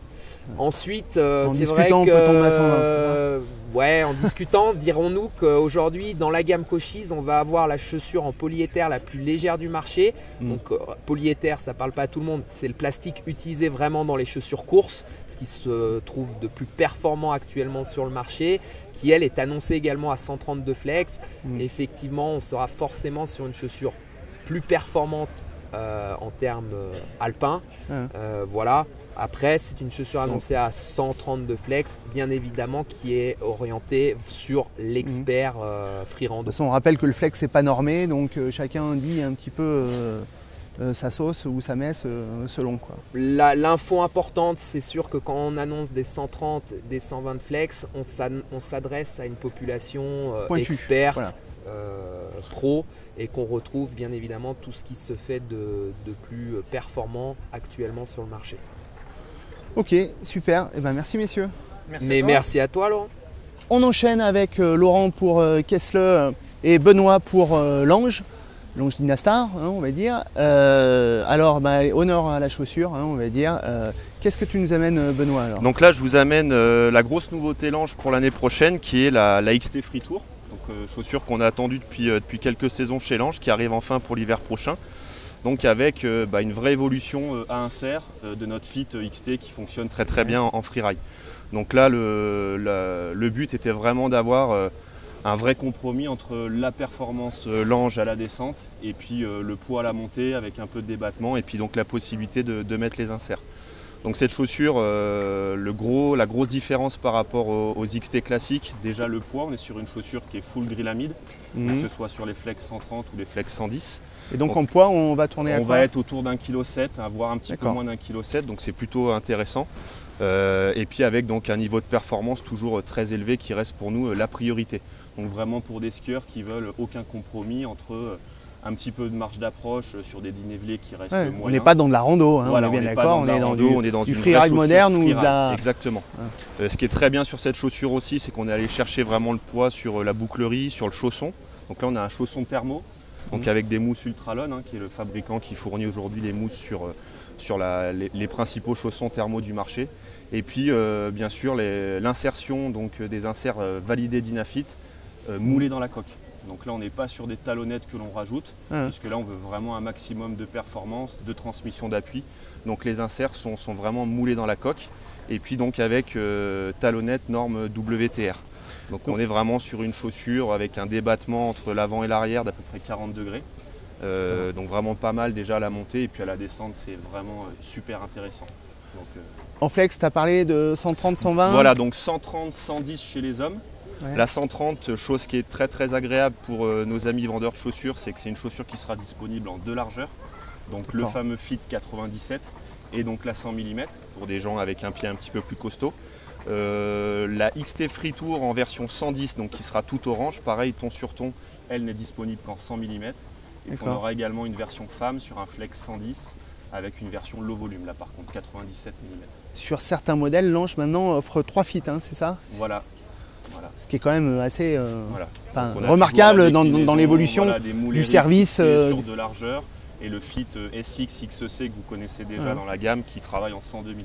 Ensuite, c'est vrai discutant, on peut tomber à 120, que, ouais, en discutant, dirons-nous qu'aujourd'hui, dans la gamme Cochise, on va avoir la chaussure en polyéther la plus légère du marché. Donc, polyéther, ça parle pas à tout le monde. C'est le plastique utilisé vraiment dans les chaussures course, ce qui se trouve de plus performant actuellement sur le marché, qui elle est annoncée également à 132 flex. Effectivement, on sera forcément sur une chaussure plus performante en termes alpins. Voilà. Après, c'est une chaussure annoncée à 132 flex, bien évidemment, qui est orientée sur l'expert free rando. De toute façon, on rappelle que le flex n'est pas normé, donc chacun dit un petit peu sa sauce ou sa messe selon quoi. L'info importante, c'est sûr que quand on annonce des 130, des 120 flex, on s'adresse à une population experte, voilà. Pro, et qu'on retrouve bien évidemment tout ce qui se fait de plus performant actuellement sur le marché. Ok, super. Eh ben, merci messieurs. Merci à toi Laurent. On enchaîne avec Laurent pour Kessler et Benoît pour l'Ange Dynastar, on va dire. Alors, honneur à la chaussure, on va dire. Qu'est-ce que tu nous amènes, Benoît alors? Donc là, je vous amène la grosse nouveauté Lange pour l'année prochaine, qui est la XT Free Tour. Donc, chaussure qu'on a attendue depuis quelques saisons chez Lange, qui arrive enfin pour l'hiver prochain. Donc avec une vraie évolution à insert de notre Fit XT qui fonctionne très très bien en freeride. Donc là le but était vraiment d'avoir un vrai compromis entre la performance Lange à la descente et puis le poids à la montée avec un peu de débattement et puis donc la possibilité de mettre les inserts. Donc cette chaussure, la grosse différence par rapport aux XT classiques, déjà le poids, on est sur une chaussure qui est full drillamide, que ce soit sur les flex 130 ou les flex 110. Et donc en poids, on va tourner à quoi? On va être autour d'1,7 kg, voire un petit peu moins d'1,7 kg, donc c'est plutôt intéressant. Et puis avec donc un niveau de performance toujours très élevé qui reste pour nous la priorité. Donc vraiment pour des skieurs qui veulent aucun compromis entre un petit peu de marge d'approche sur des dénivelés qui restent moyens. On n'est pas dans de la rando, voilà, on est bien d'accord, on est dans du freeride moderne ou de la... Exactement. Ce qui est très bien sur cette chaussure aussi, c'est qu'on est allé chercher vraiment le poids sur la bouclerie, sur le chausson. Donc là on a un chausson thermo. Donc avec des mousses Ultralon, qui est le fabricant qui fournit aujourd'hui les mousses sur les principaux chaussons thermaux du marché. Et puis bien sûr l'insertion des inserts validés Dynafit moulés dans la coque. Donc là on n'est pas sur des talonnettes que l'on rajoute, puisque là on veut vraiment un maximum de performance, de transmission d'appui. Donc les inserts sont vraiment moulés dans la coque. Et puis donc avec talonnettes norme WTR. Donc on est vraiment sur une chaussure avec un débattement entre l'avant et l'arrière d'à peu près 40 degrés. Donc vraiment pas mal déjà à la montée et puis à la descente c'est vraiment super intéressant. Donc, en flex, tu as parlé de 130, 120? Voilà, donc 130, 110 chez les hommes. Ouais. La 130, chose qui est très très agréable pour nos amis vendeurs de chaussures, c'est que c'est une chaussure qui sera disponible en deux largeurs. Donc le fameux Fit 97 et donc la 100 mm pour des gens avec un pied un petit peu plus costaud. La XT Free Tour en version 110, donc qui sera tout orange, pareil ton sur ton, elle n'est disponible qu'en 100 mm. Et puis on aura également une version femme sur un Flex 110 avec une version low volume, là par contre 97 mm. Sur certains modèles, Lange maintenant offre 3 fits, c'est ça? Voilà. Ce qui est quand même assez remarquable dans l'évolution du service. Sur de largeur. Et le Fit SX XC que vous connaissez déjà dans la gamme qui travaille en 102 mm.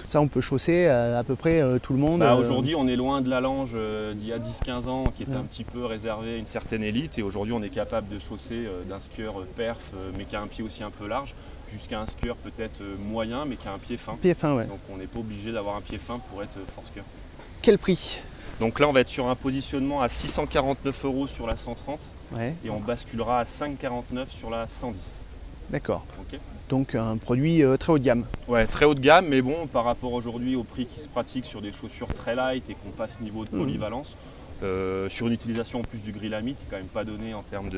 Ça on peut chausser à peu près tout le monde. Aujourd'hui on est loin de la Lange d'il y a 10-15 ans qui était un petit peu réservée à une certaine élite et aujourd'hui on est capable de chausser d'un skieur perf mais qui a un pied aussi un peu large jusqu'à un skieur peut-être moyen mais qui a un pied fin. Donc on n'est pas obligé d'avoir un pied fin pour être fort skieur. Quel prix? Donc là on va être sur un positionnement à 649 € sur la 130 et on basculera à 5,49 € sur la 110. D'accord. Ok. Donc un produit très haut de gamme. Ouais, très haut de gamme, mais bon, par rapport aujourd'hui au prix qui se pratique sur des chaussures très light et qu'on passe niveau de polyvalence, sur une utilisation en plus du grillamide qui n'est quand même pas donné en termes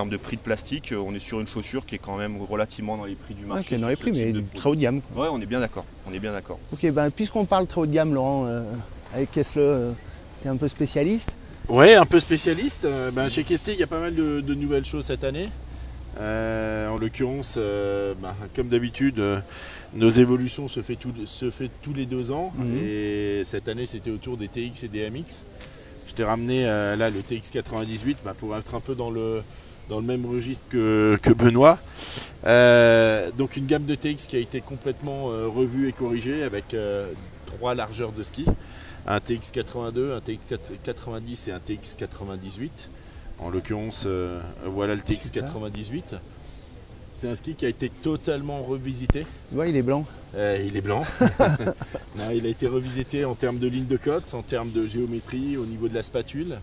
de prix de plastique, on est sur une chaussure qui est quand même relativement dans les prix du marché. Ok, dans les prix, mais très haut de gamme. Ouais, on est bien d'accord. On est bien d'accord. Ok, puisqu'on parle très haut de gamme, Laurent, avec Kessler, tu es un peu spécialiste. Ouais, un peu spécialiste. Chez Kessler, il y a pas mal de nouvelles choses cette année. En l'occurrence, comme d'habitude, nos évolutions se fait tous les 2 ans. Et cette année, c'était autour des TX et des MX. Je t'ai ramené là le TX 98 pour être un peu dans le même registre que Benoît. Donc une gamme de TX qui a été complètement revue et corrigée avec 3 largeurs de ski. Un TX 82, un TX 90 et un TX 98. En l'occurrence, voilà le TX 98. C'est un ski qui a été totalement revisité. Ouais, il est blanc. Il est blanc. Non, il a été revisité en termes de ligne de côte, en termes de géométrie, au niveau de la spatule.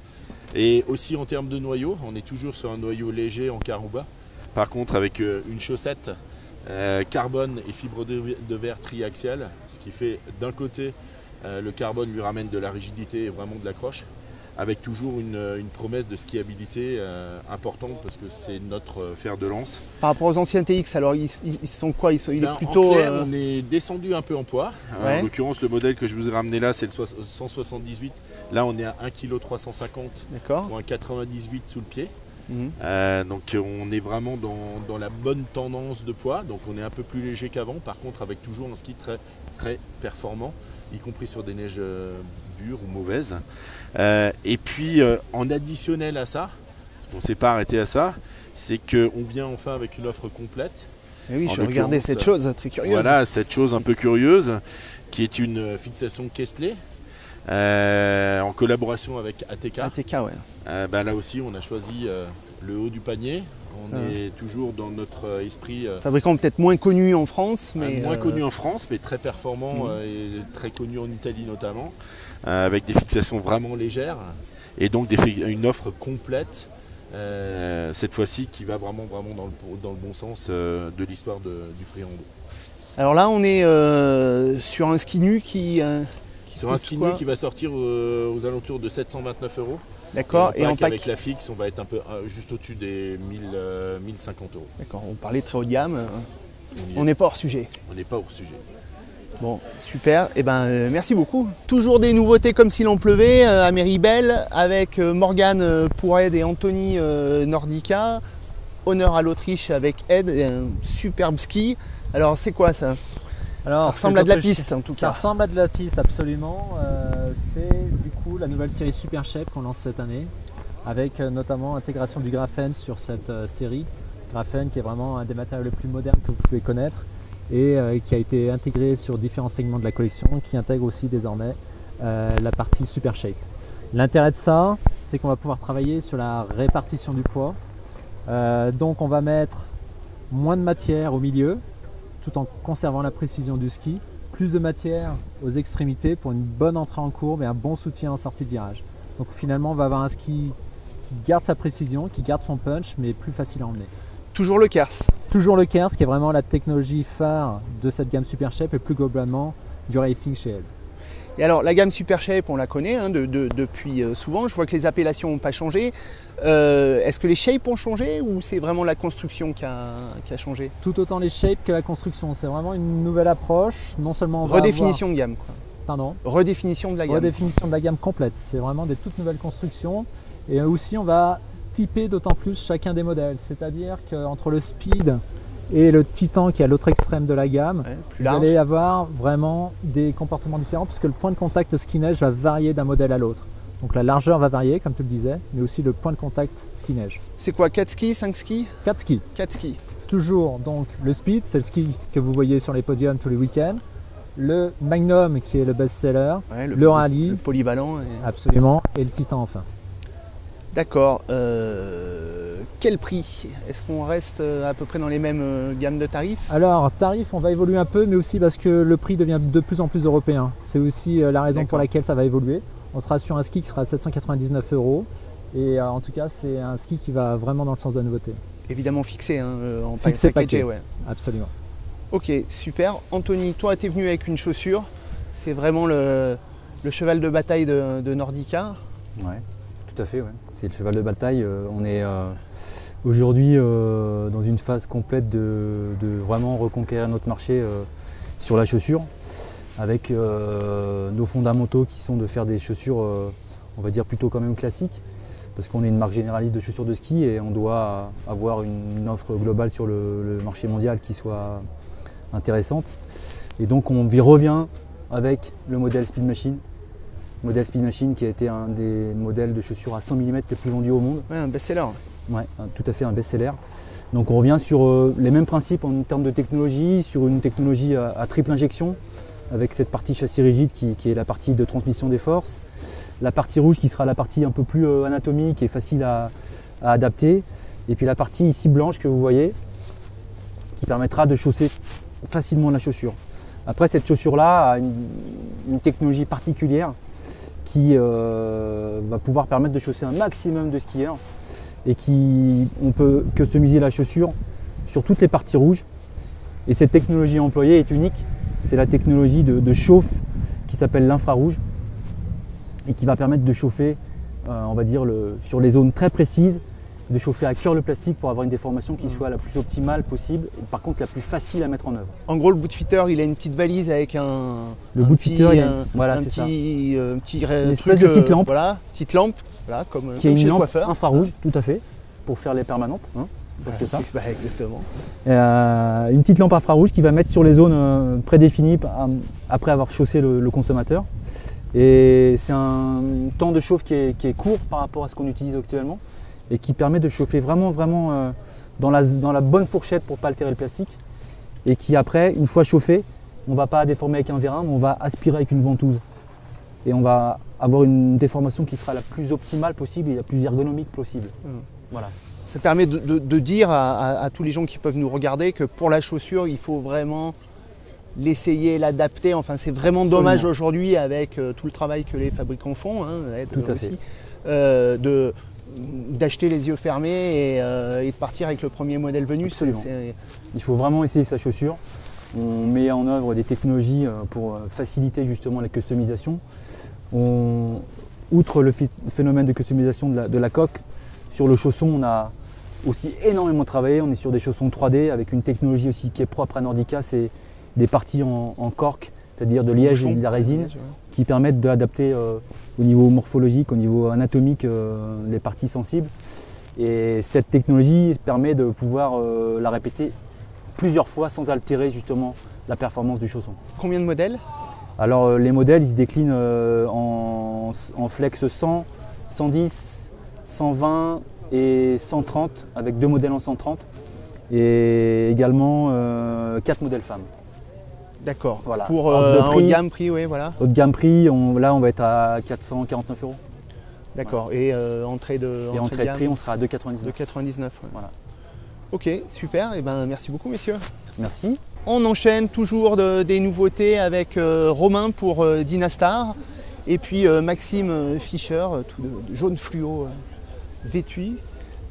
Et aussi en termes de noyau. On est toujours sur un noyau léger en carouba. Par contre, avec une chaussette carbone et fibre de verre triaxial. Ce qui fait d'un côté, le carbone lui ramène de la rigidité et vraiment de l'accroche. Avec toujours une promesse de skiabilité importante parce que c'est notre fer de lance. Par rapport aux anciens TX, alors ils sont quoi? Il est plutôt. En clair, on est descendu un peu en poids. Ouais. En l'occurrence, le modèle que je vous ai ramené là, c'est le 178. Là, on est à 1,350 kg pour un 98 sous le pied. Donc on est vraiment dans la bonne tendance de poids. Donc on est un peu plus léger qu'avant. Par contre, avec toujours un ski très, très performant, y compris sur des neiges dures ou mauvaises. Et puis en additionnel à ça, parce qu'on ne s'est pas arrêté à ça, c'est qu'on vient enfin avec une offre complète. Et oui, je regardais cette chose très curieuse. Voilà, cette chose un peu curieuse, qui est une fixation Kessler, en collaboration avec ATK. ATK, ouais. Là aussi, on a choisi le haut du panier. On est toujours dans notre esprit. Fabricant peut-être moins connu en France, mais. Moins connu en France, mais très performant et très connu en Italie notamment, avec des fixations vraiment légères et donc une offre complète, cette fois-ci qui va vraiment dans le bon sens de l'histoire du free-rando. Alors là, on est sur un ski nu qui. Sur un ski nu qui va sortir aux alentours de 729 €. D'accord. Et en pack avec la fixe, on va être un peu juste au-dessus des 1050 €. D'accord, on parlait très haut de gamme. On n'est pas hors sujet. On n'est pas hors sujet. Bon, super. Merci beaucoup. Toujours des nouveautés comme s'il en pleuvait à Méribel avec Morgane Pourred et Anthony Nordica. Honneur à l'Autriche avec Ed, un superbe ski. Alors, c'est quoi ça? Alors, ça ressemble à de la piste en tout cas. Ça ressemble à de la piste, absolument. C'est du coup la nouvelle série Super Shape qu'on lance cette année, avec notamment intégration du graphène sur cette série. Graphène qui est vraiment un des matériaux les plus modernes que vous pouvez connaître et qui a été intégré sur différents segments de la collection, qui intègre aussi désormais la partie Super Shape. L'intérêt de ça, c'est qu'on va pouvoir travailler sur la répartition du poids. Donc on va mettre moins de matière au milieu, tout en conservant la précision du ski, plus de matière aux extrémités pour une bonne entrée en courbe et un bon soutien en sortie de virage. Donc finalement on va avoir un ski qui garde sa précision, qui garde son punch, mais plus facile à emmener. Toujours le Kers. Toujours le Kers, qui est vraiment la technologie phare de cette gamme Super Shape et plus globalement du racing chez elle. Et alors la gamme Super Shape, on la connaît depuis souvent. Je vois que les appellations n'ont pas changé. Est-ce que les shapes ont changé ou c'est vraiment la construction qui a changé? Tout autant les shapes que la construction. C'est vraiment une nouvelle approche. Non seulement on va redéfinition de gamme, quoi. Pardon? Redéfinition de la gamme. Redéfinition de la gamme complète. C'est vraiment des toutes nouvelles constructions. Et aussi on va typer d'autant plus chacun des modèles. C'est-à-dire qu'entre le Speed et le Titan qui est à l'autre extrême de la gamme, vous allez avoir vraiment des comportements différents puisque le point de contact ski-neige va varier d'un modèle à l'autre. Donc la largeur va varier comme tu le disais, mais aussi le point de contact ski-neige. C'est quoi, 4 skis, 5 skis? 4 skis. 4 skis. Toujours donc le Speed, c'est le ski que vous voyez sur les podiums tous les week-ends. Le Magnum qui est le best-seller, le Rally, le polyvalent. Absolument, et le Titan enfin. D'accord. Quel prix? Est-ce qu'on reste à peu près dans les mêmes gammes de tarifs? Alors, tarifs, on va évoluer un peu, mais aussi parce que le prix devient de plus en plus européen. C'est aussi la raison pour laquelle ça va évoluer. On sera sur un ski qui sera à 799 €. Et en tout cas, c'est un ski qui va vraiment dans le sens de la nouveauté. évidemment fixé hein, en Fixé packagé. paquet. Ouais. Absolument. Ok, super. Anthony, toi, tu es venu avec une chaussure. C'est vraiment le cheval de bataille de Nordica. Ouais, tout à fait. Ouais. C'est le cheval de bataille. On est aujourd'hui dans une phase complète de vraiment reconquérir notre marché sur la chaussure, avec nos fondamentaux qui sont de faire des chaussures, on va dire plutôt quand même classiques, parce qu'on est une marque généraliste de chaussures de ski et on doit avoir une offre globale sur le marché mondial qui soit intéressante. Et donc on y revient avec le modèle Speed Machine. Modèle Speed Machine qui a été un des modèles de chaussures à 100 mm les plus vendus au monde. Ouais, un best-seller. Ouais, tout à fait, un best-seller. Donc on revient sur les mêmes principes en termes de technologie, sur une technologie à triple injection, avec cette partie châssis rigide qui est la partie de transmission des forces. La partie rouge qui sera la partie un peu plus anatomique et facile à adapter. Et puis la partie ici blanche que vous voyez, qui permettra de chausser facilement la chaussure. Après, cette chaussure-là a une technologie particulière qui va pouvoir permettre de chausser un maximum de skieurs et on peut customiser la chaussure sur toutes les parties rouges. Et cette technologie employée est unique. C'est la technologie de chauffe qui s'appelle l'infrarouge et qui va permettre de chauffer, on va dire, sur les zones très précises, de chauffer à cœur le plastique pour avoir une déformation qui soit la plus optimale possible, et par contre la plus facile à mettre en œuvre. En gros, le bootfitter, il a une petite valise avec un petit une espèce de petite lampe. Voilà, petite lampe, voilà, comme qui est une chez le lampe coiffeur. infrarouge, tout à fait, pour faire les permanentes. Hein, parce que ça. Exactement. Une petite lampe infrarouge qui va mettre sur les zones prédéfinies après avoir chaussé le consommateur. Et c'est un temps de chauffe qui est court par rapport à ce qu'on utilise actuellement et qui permet de chauffer vraiment dans la bonne fourchette pour ne pas altérer le plastique, et qui après, une fois chauffé, on ne va pas déformer avec un vérin, mais on va aspirer avec une ventouse. Et on va avoir une déformation qui sera la plus optimale possible et la plus ergonomique possible. Voilà. Ça permet de dire à tous les gens qui peuvent nous regarder que pour la chaussure, il faut vraiment l'essayer, l'adapter. Enfin, c'est vraiment dommage aujourd'hui avec tout le travail que les fabricants font, hein, tout à aussi, d'acheter les yeux fermés et de partir avec le premier modèle venu. Il faut vraiment essayer sa chaussure. On met en œuvre des technologies pour faciliter justement la customisation. Outre le phénomène de customisation de la coque, sur le chausson, on a aussi énormément travaillé. On est sur des chaussons 3D avec une technologie aussi qui est propre à Nordica. C'est des parties en cork, c'est-à-dire de liège et de la résine, qui permettent d'adapter au niveau morphologique, au niveau anatomique, les parties sensibles. Et cette technologie permet de pouvoir la répéter plusieurs fois sans altérer justement la performance du chausson. Combien de modèles? Alors les modèles, ils se déclinent en flex 100, 110, 120 et 130, avec 2 modèles en 130 et également 4 modèles femmes. D'accord. Voilà. Pour un haut de gamme prix, oui, voilà. Haut de gamme prix, là on va être à 449 €. D'accord. Voilà. Et entrée de prix, on sera à 2,99. 2,99. Ouais. Voilà. Ok, super. Et ben merci beaucoup, messieurs. Merci. On enchaîne toujours des nouveautés avec Romain pour Dynastar et puis Maxime Fischer, tout de jaune fluo vêtu.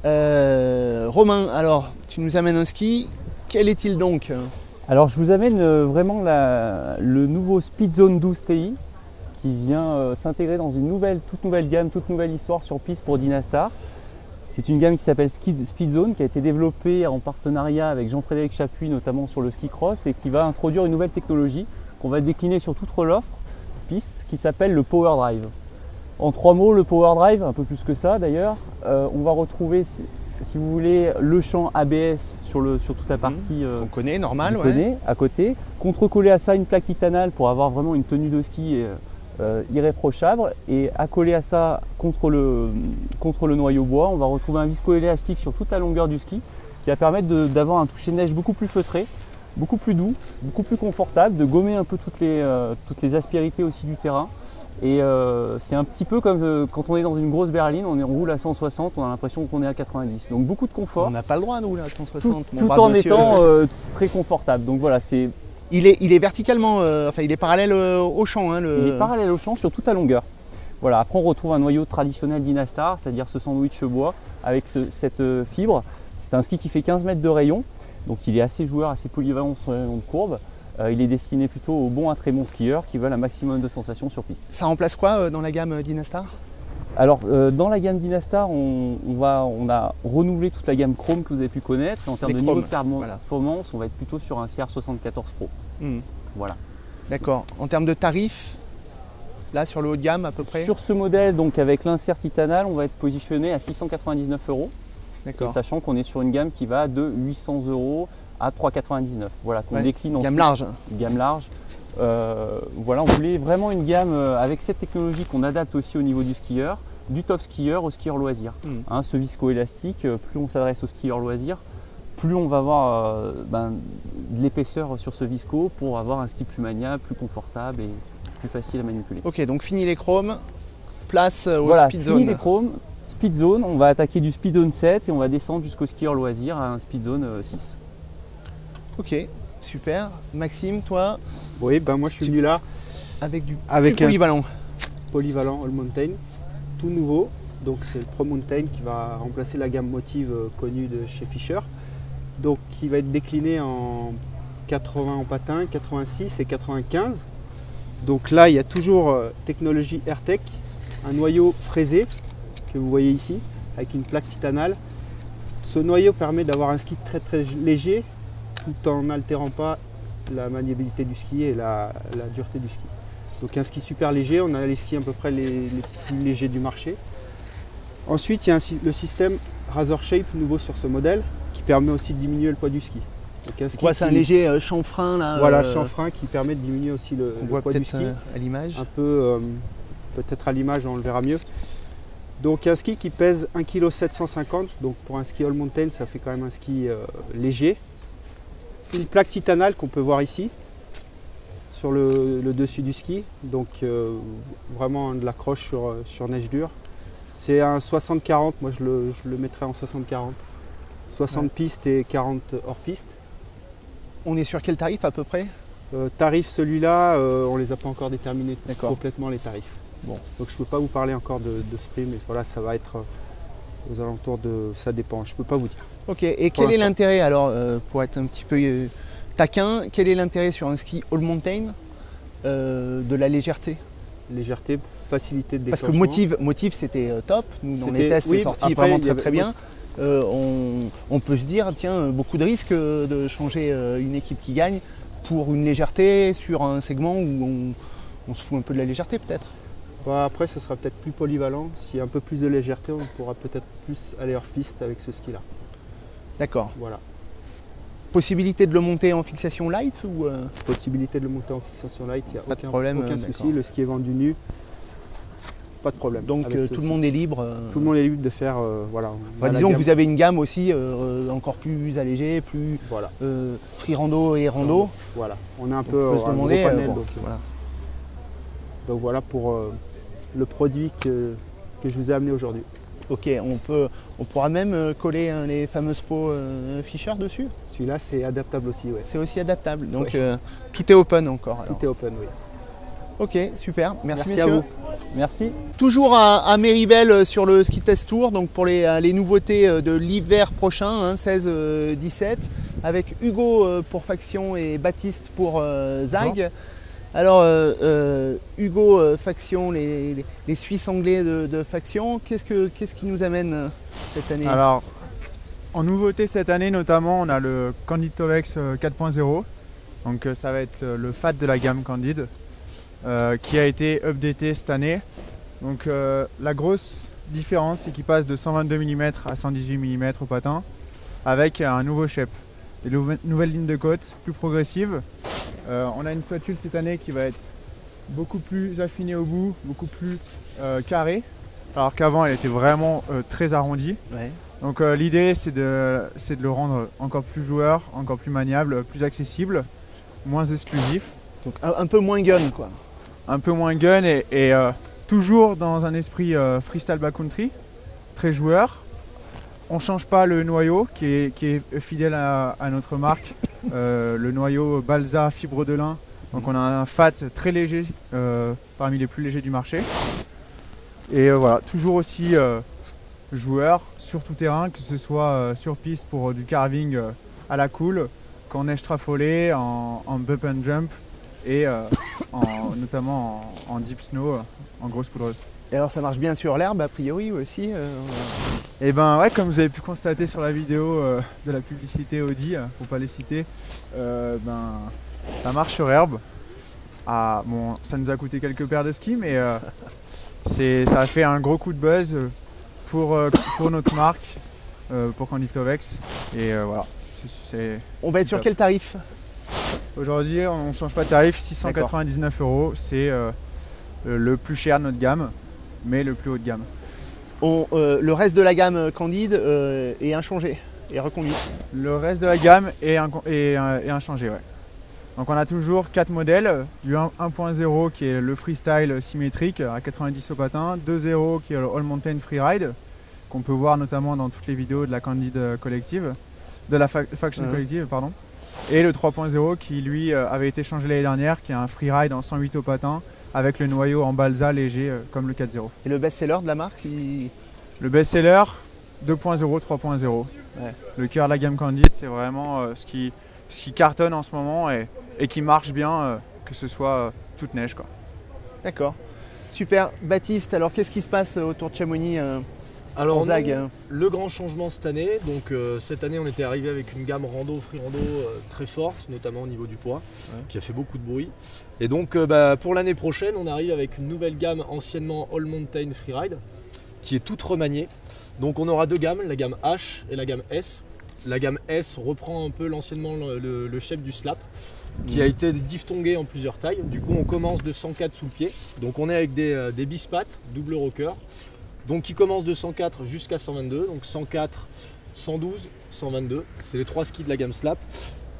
Romain, alors tu nous amènes un ski. Quel est-il donc? Alors je vous amène vraiment le nouveau Speedzone 12 TI qui vient s'intégrer dans une toute nouvelle gamme, toute nouvelle histoire sur piste pour Dynastar. C'est une gamme qui s'appelle Speedzone, qui a été développée en partenariat avec Jean-Frédéric Chapuis, notamment sur le ski cross, et qui va introduire une nouvelle technologie qu'on va décliner sur toute l'offre piste, qui s'appelle le Power Drive. En 3 mots, le Power Drive, un peu plus que ça d'ailleurs, on va retrouver, si vous voulez, le champ ABS sur toute la partie qu'on connaît, normal, à côté. Contre-collé à ça une plaque titanale pour avoir vraiment une tenue de ski irréprochable, et accolé à ça contre le noyau bois, on va retrouver un viscoélastique sur toute la longueur du ski qui va permettre d'avoir un toucher de neige beaucoup plus feutré, beaucoup plus doux, beaucoup plus confortable, de gommer un peu toutes les aspérités aussi du terrain. Et c'est un petit peu comme quand on est dans une grosse berline, on roule à 160, on a l'impression qu'on est à 90. Donc beaucoup de confort. On n'a pas le droit de rouler à 160. Tout en étant très confortable. Donc voilà, c'est... Il est verticalement, il est parallèle au champ. Hein, Il est parallèle au champ sur toute la longueur. Voilà, après on retrouve un noyau traditionnel Dynastar, c'est-à-dire ce sandwich bois avec cette fibre. C'est un ski qui fait 15 mètres de rayon, donc il est assez joueur, assez polyvalent sur les longues courbes. Il est destiné plutôt aux bons à très bons skieurs qui veulent un maximum de sensations sur piste. Ça remplace quoi dans la gamme Dynastar? Alors dans la gamme Dynastar, on a renouvelé toute la gamme Chrome que vous avez pu connaître. Et en termes de niveau de performance, on va être plutôt sur un CR74 Pro. Voilà. D'accord. En termes de tarifs, là sur le haut de gamme à peu près? Sur ce modèle, donc avec l'insert titanal, on va être positionné à 699 €. D'accord. Sachant qu'on est sur une gamme qui va de 800 € à 399. Voilà, qu'on décline en gamme large. Gamme large. Voilà, on voulait vraiment une gamme avec cette technologie qu'on adapte aussi au niveau du skieur, du top skieur au skieur loisir. Ce viscoélastique, plus on s'adresse au skieur loisir, plus on va avoir de l'épaisseur sur ce visco pour avoir un ski plus maniable, plus confortable et plus facile à manipuler. Ok, donc fini les chromes, place au voilà, speed zone. Fini les chromes, speed zone, on va attaquer du speed zone 7 et on va descendre jusqu'au skieur loisir à un speed zone 6. Ok, super. Maxime, toi? Oui, moi je suis venu là avec du polyvalent. Polyvalent All Mountain, tout nouveau. Donc c'est le Pro Mountain qui va remplacer la gamme Motive connue de chez Fischer. Donc qui va être décliné en 80 en patin, 86 et 95. Donc là il y a toujours technologie AirTech, un noyau fraisé que vous voyez ici avec une plaque titanale. Ce noyau permet d'avoir un ski très très léger tout en n'altérant pas la maniabilité du ski et la dureté du ski. Donc un ski super léger, on a les skis à peu près les plus légers du marché. Ensuite il y a le système Razor Shape nouveau sur ce modèle qui permet aussi de diminuer le poids du ski. C'est un léger chanfrein là. Voilà, chanfrein qui permet de diminuer aussi le poids du ski. À l'image. Un peu, peut-être à l'image on le verra mieux. Donc un ski qui pèse 1,750 kg, donc pour un ski all mountain ça fait quand même un ski léger. Une plaque titanale qu'on peut voir ici sur le dessus du ski, donc vraiment de l'accroche sur neige dure. C'est un 60-40, moi je le mettrais en 60-40. 60 pistes et 40 hors piste. On est sur quel tarif à peu près? Tarif celui-là, on les a pas encore déterminés complètement les tarifs. Bon. Donc je peux pas vous parler encore de ce prix, mais voilà, ça va être aux alentours de... ça dépend, je peux pas vous dire. Ok, et quel est l'intérêt alors, pour être un petit peu taquin, quel est l'intérêt sur un ski all mountain de la légèreté? Légèreté, facilité de déclenchement. Parce que Motive c'était top, nous dans les tests c'est sorti vraiment très bien. On peut se dire, tiens, beaucoup de risques de changer une équipe qui gagne pour une légèreté sur un segment où on se fout un peu de la légèreté peut-être. Après, ce sera peut-être plus polyvalent. S'il y a un peu plus de légèreté, on pourra peut-être plus aller hors piste avec ce ski-là. D'accord. Voilà. Possibilité de le monter en fixation light ou Possibilité de le monter en fixation light, il n'y a aucun souci. D'accord. Le ski est vendu nu, pas de problème. Donc tout le monde est libre. Tout le monde est libre de faire, voilà. Disons que vous avez une gamme aussi encore plus allégée, plus free rando et rando. Voilà, on a un peu se demander. Panel, donc voilà pour le produit que je vous ai amené aujourd'hui. Ok, on pourra même coller les fameuses pots Fischer dessus. Celui-là c'est adaptable aussi, ouais. C'est aussi adaptable, donc tout est open encore. Tout est open, oui. Ok, super, merci à messieurs. vous. Merci. Toujours à Méribel sur le Ski Test Tour, donc pour les nouveautés de l'hiver prochain, 16-17, avec Hugo pour Faction et Baptiste pour Zag. Alors Hugo, Faction, les Suisses anglais de Faction, qu'est-ce qui nous amène cette année? Alors, en nouveauté cette année notamment, on a le Candid Tovex 4.0. Donc ça va être le FAT de la gamme Candid qui a été updaté cette année. Donc la grosse différence, c'est qu'il passe de 122 mm à 118 mm au patin avec un nouveau shape. Des nouvelles lignes de côte plus progressives. On a une spatule cette année qui va être beaucoup plus affinée au bout, beaucoup plus carrée, alors qu'avant elle était vraiment très arrondie. Ouais. Donc l'idée c'est de le rendre encore plus joueur, encore plus maniable, plus accessible, moins exclusif. Donc un peu moins gun quoi. Un peu moins gun et toujours dans un esprit freestyle backcountry, très joueur. On ne change pas le noyau qui est fidèle à notre marque, le noyau Balsa fibre de lin. Donc on a un fat très léger, parmi les plus légers du marché. Et voilà, toujours aussi joueur sur tout terrain, que ce soit sur piste pour du carving à la cool, qu'en neige trafolée, en bump and jump et notamment en deep snow, en grosse poudreuse. Et alors ça marche bien sur l'herbe a priori aussi Et ben ouais, comme vous avez pu constater sur la vidéo de la publicité Audi, faut pas les citer, ça marche sur herbe. Ah, bon, ça nous a coûté quelques paires de skis, mais ça a fait un gros coup de buzz pour notre marque, pour Canditovex. Et voilà. On va être sur quel tarif? Aujourd'hui, on ne change pas de tarif, 699 €. C'est le plus cher de notre gamme, mais le plus haut de gamme. Le reste de la gamme Candide est inchangé, est reconduit. Le reste de la gamme est inchangé, ouais. Donc on a toujours 4 modèles, du 1.0 qui est le freestyle symétrique à 90 au patin, 2.0 qui est le All Mountain Freeride, qu'on peut voir notamment dans toutes les vidéos de la Candide collective, de la Faction collective, pardon. Et le 3.0 qui lui avait été changé l'année dernière, qui est un freeride en 108 au patin, avec le noyau en balsa léger comme le 4.0. Et le best-seller de la marque Le best-seller 2.0, 3.0. Ouais. Le cœur de la gamme Candide, c'est vraiment ce qui cartonne en ce moment et qui marche bien, que ce soit toute neige, quoi. D'accord. Super. Baptiste, alors qu'est-ce qui se passe autour de Chamonix Alors le grand changement cette année, donc cette année on était arrivé avec une gamme rando, free rando très forte, notamment au niveau du poids, qui a fait beaucoup de bruit. Et donc pour l'année prochaine on arrive avec une nouvelle gamme anciennement All Mountain Freeride, qui est toute remaniée. Donc on aura deux gammes, la gamme H et la gamme S. La gamme S reprend un peu l'anciennement le shape du slap, qui a été diphthongé en plusieurs tailles. Du coup on commence de 104 sous le pied, donc on est avec des bispats, double rocker. Donc qui commence de 104 jusqu'à 122, donc 104, 112, 122, c'est les trois skis de la gamme slap.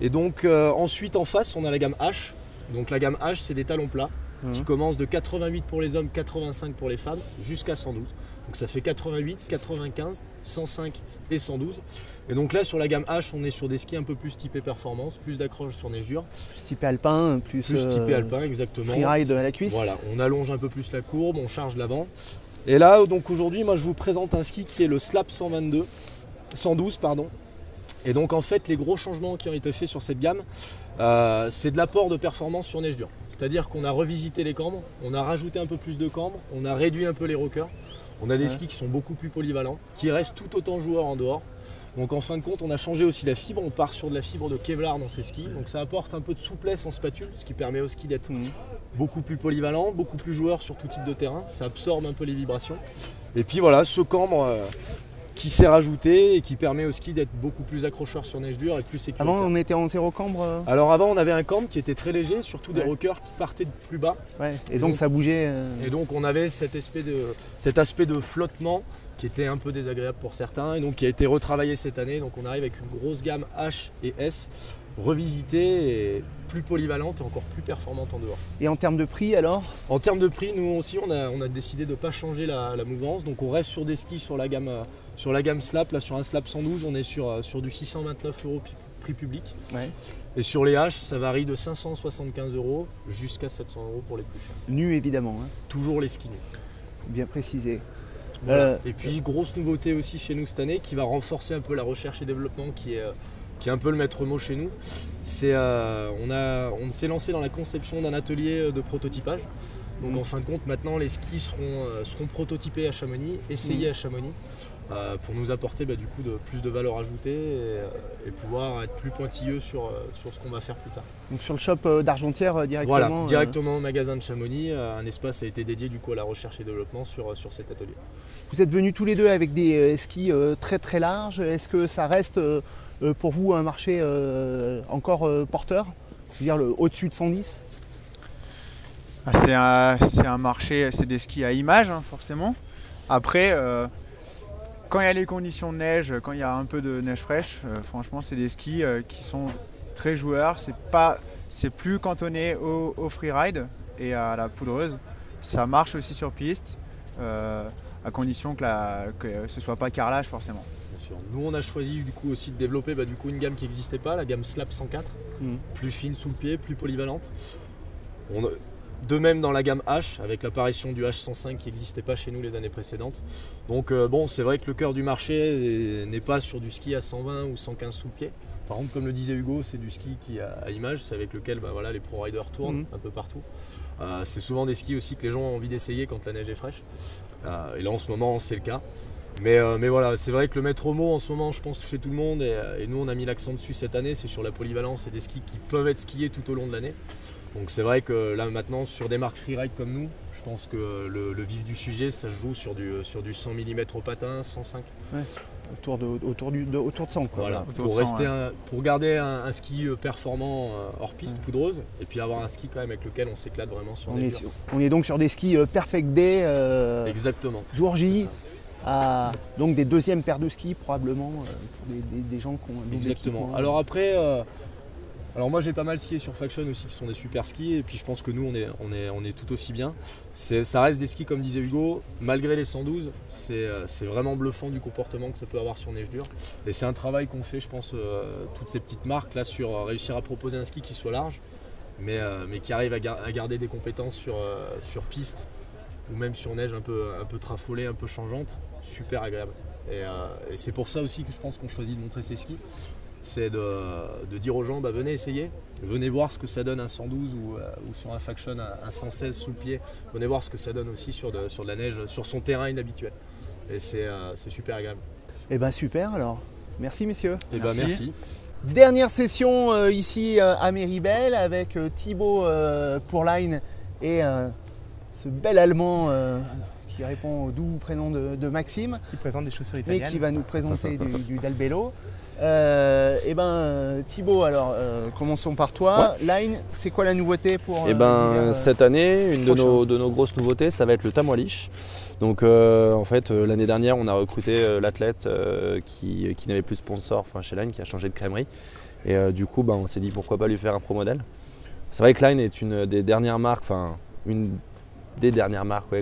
Et donc ensuite en face on a la gamme H, donc la gamme H c'est des talons plats, qui commencent de 88 pour les hommes, 85 pour les femmes, jusqu'à 112. Donc ça fait 88, 95, 105 et 112. Et donc là sur la gamme H on est sur des skis un peu plus typés performance, plus d'accroche sur neige dure. Plus typé alpin, plus typé alpin exactement. Freeride à la cuisse. Voilà, on allonge un peu plus la courbe, on charge l'avant. Et là, donc aujourd'hui, moi je vous présente un ski qui est le Slap 112, pardon. Et donc en fait, les gros changements qui ont été faits sur cette gamme, c'est de l'apport de performance sur neige dure. C'est-à-dire qu'on a revisité les cambres, on a rajouté un peu plus de cambres, on a réduit un peu les rockers. On a des skis qui sont beaucoup plus polyvalents, qui restent tout autant joueurs en dehors. Donc en fin de compte, on a changé aussi la fibre, on part sur de la fibre de Kevlar dans ces skis. Donc ça apporte un peu de souplesse en spatule, ce qui permet au ski d'être beaucoup plus polyvalent, beaucoup plus joueur sur tout type de terrain. Ça absorbe un peu les vibrations. Et puis voilà, ce cambre qui s'est rajouté et qui permet au ski d'être beaucoup plus accrocheur sur neige dure et plus sécuritaire. Avant on était en zéro cambre Alors avant on avait un cambre qui était très léger, surtout des rockers qui partaient de plus bas. Ouais. Et donc ça bougeait. Et donc on avait cet aspect de flottement qui était un peu désagréable pour certains et donc qui a été retravaillé cette année. Donc on arrive avec une grosse gamme H et S revisitée et plus polyvalente et encore plus performante en dehors. Et en termes de prix alors? En termes de prix, nous aussi on a décidé de ne pas changer la mouvance. Donc on reste sur des skis sur la gamme slap. Là sur un slap 112 on est sur du 629 € prix public. Ouais. Et sur les H ça varie de 575 € jusqu'à 700 € pour les plus chers. Nus évidemment. Toujours les skis nus. Faut bien préciser. Voilà. Et puis grosse nouveauté aussi chez nous cette année qui va renforcer un peu la recherche et développement qui est un peu le maître mot chez nous. C'est on s'est lancé dans la conception d'un atelier de prototypage. Donc en fin de compte maintenant les skis seront prototypés à Chamonix, essayés à Chamonix pour nous apporter du coup plus de valeur ajoutée et pouvoir être plus pointilleux sur ce qu'on va faire plus tard. Donc sur le shop d'Argentière directement. Voilà, directement au magasin de Chamonix, un espace a été dédié du coup à la recherche et développement sur cet atelier. Vous êtes venus tous les deux avec des skis très très larges. Est-ce que ça reste pour vous un marché encore porteur? Je veux dire au-dessus de 110? C'est un marché, c'est des skis à image forcément. Après, quand il y a les conditions de neige, quand il y a un peu de neige fraîche, franchement c'est des skis qui sont très joueurs. C'est plus cantonné au freeride et à la poudreuse. Ça marche aussi sur piste, à condition que ce soit pas carrelage forcément. Bien sûr. Nous on a choisi du coup aussi de développer une gamme qui n'existait pas, la gamme Slap 104, plus fine sous le pied, plus polyvalente. De même dans la gamme H, avec l'apparition du H105 qui n'existait pas chez nous les années précédentes. Donc bon, c'est vrai que le cœur du marché n'est pas sur du ski à 120 ou 115 sous le pied. Par contre, comme le disait Hugo, c'est du ski qui a à l'image, c'est avec lequel voilà, les pro riders tournent un peu partout. C'est souvent des skis aussi que les gens ont envie d'essayer quand la neige est fraîche. Et là en ce moment c'est le cas. Mais voilà, c'est vrai que le maître mot en ce moment, je pense, chez tout le monde, et nous on a mis l'accent dessus cette année, c'est sur la polyvalence et des skis qui peuvent être skiés tout au long de l'année. Donc c'est vrai que là maintenant, sur des marques freeride comme nous, je pense que le vif du sujet, ça se joue sur du 100 mm au patin, 105. Ouais, autour de 100 quoi. Voilà, pour garder un ski performant hors piste, poudreuse, et puis avoir un ski quand même avec lequel on s'éclate vraiment sur des murs. On est donc sur des skis Perfect Day, exactement. Jour J. Donc des deuxièmes paires de skis probablement pour des gens qui ont un exactement. Alors après, moi j'ai pas mal skié sur Faction aussi qui sont des super skis, et puis je pense que nous on est tout aussi bien. Ça reste des skis comme disait Hugo, malgré les 112, c'est vraiment bluffant du comportement que ça peut avoir sur neige dure. Et c'est un travail qu'on fait, je pense, toutes ces petites marques là sur réussir à proposer un ski qui soit large, mais qui arrive à garder des compétences sur piste ou même sur neige un peu trafolée, un peu changeante, super agréable. Et c'est pour ça aussi que je pense qu'on choisit de montrer ces skis. C'est de dire aux gens, venez essayer, venez voir ce que ça donne un 112 ou sur un Faction un 116 sous le pied, venez voir ce que ça donne aussi sur de la neige, sur son terrain inhabituel. Et c'est super agréable. Et super alors, merci messieurs. Et merci. Dernière session ici à Méribel avec Thibaut pour Line et ce bel Allemand qui répond au doux prénom de Maxime. Qui présente des chaussures italiennes. Mais qui va nous présenter du Dalbello. Thibaut, alors commençons par toi. Ouais. Line, c'est quoi la nouveauté pour cette année, une de nos grosses nouveautés, ça va être le Tamoilich. Donc en fait, l'année dernière, on a recruté l'athlète qui n'avait plus de sponsor chez Line, qui a changé de crèmerie. Et du coup, on s'est dit pourquoi pas lui faire un pro modèle. C'est vrai que Line est une des dernières marques,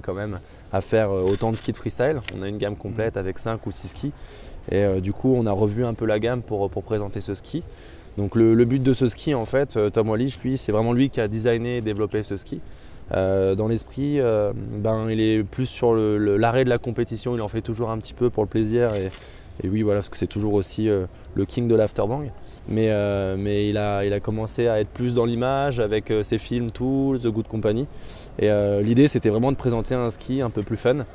quand même, à faire autant de skis de freestyle. On a une gamme complète avec 5 ou 6 skis. Et du coup, on a revu un peu la gamme pour présenter ce ski. Donc le but de ce ski, en fait, Tamoilich, lui, c'est vraiment lui qui a designé et développé ce ski. Dans l'esprit, il est plus sur l'arrêt de la compétition, il en fait toujours un petit peu pour le plaisir. Et oui, voilà, parce que c'est toujours aussi le king de l'afterbang. Mais il a commencé à être plus dans l'image avec ses films, tout, The Good Company. Et l'idée, c'était vraiment de présenter un ski un peu plus fun.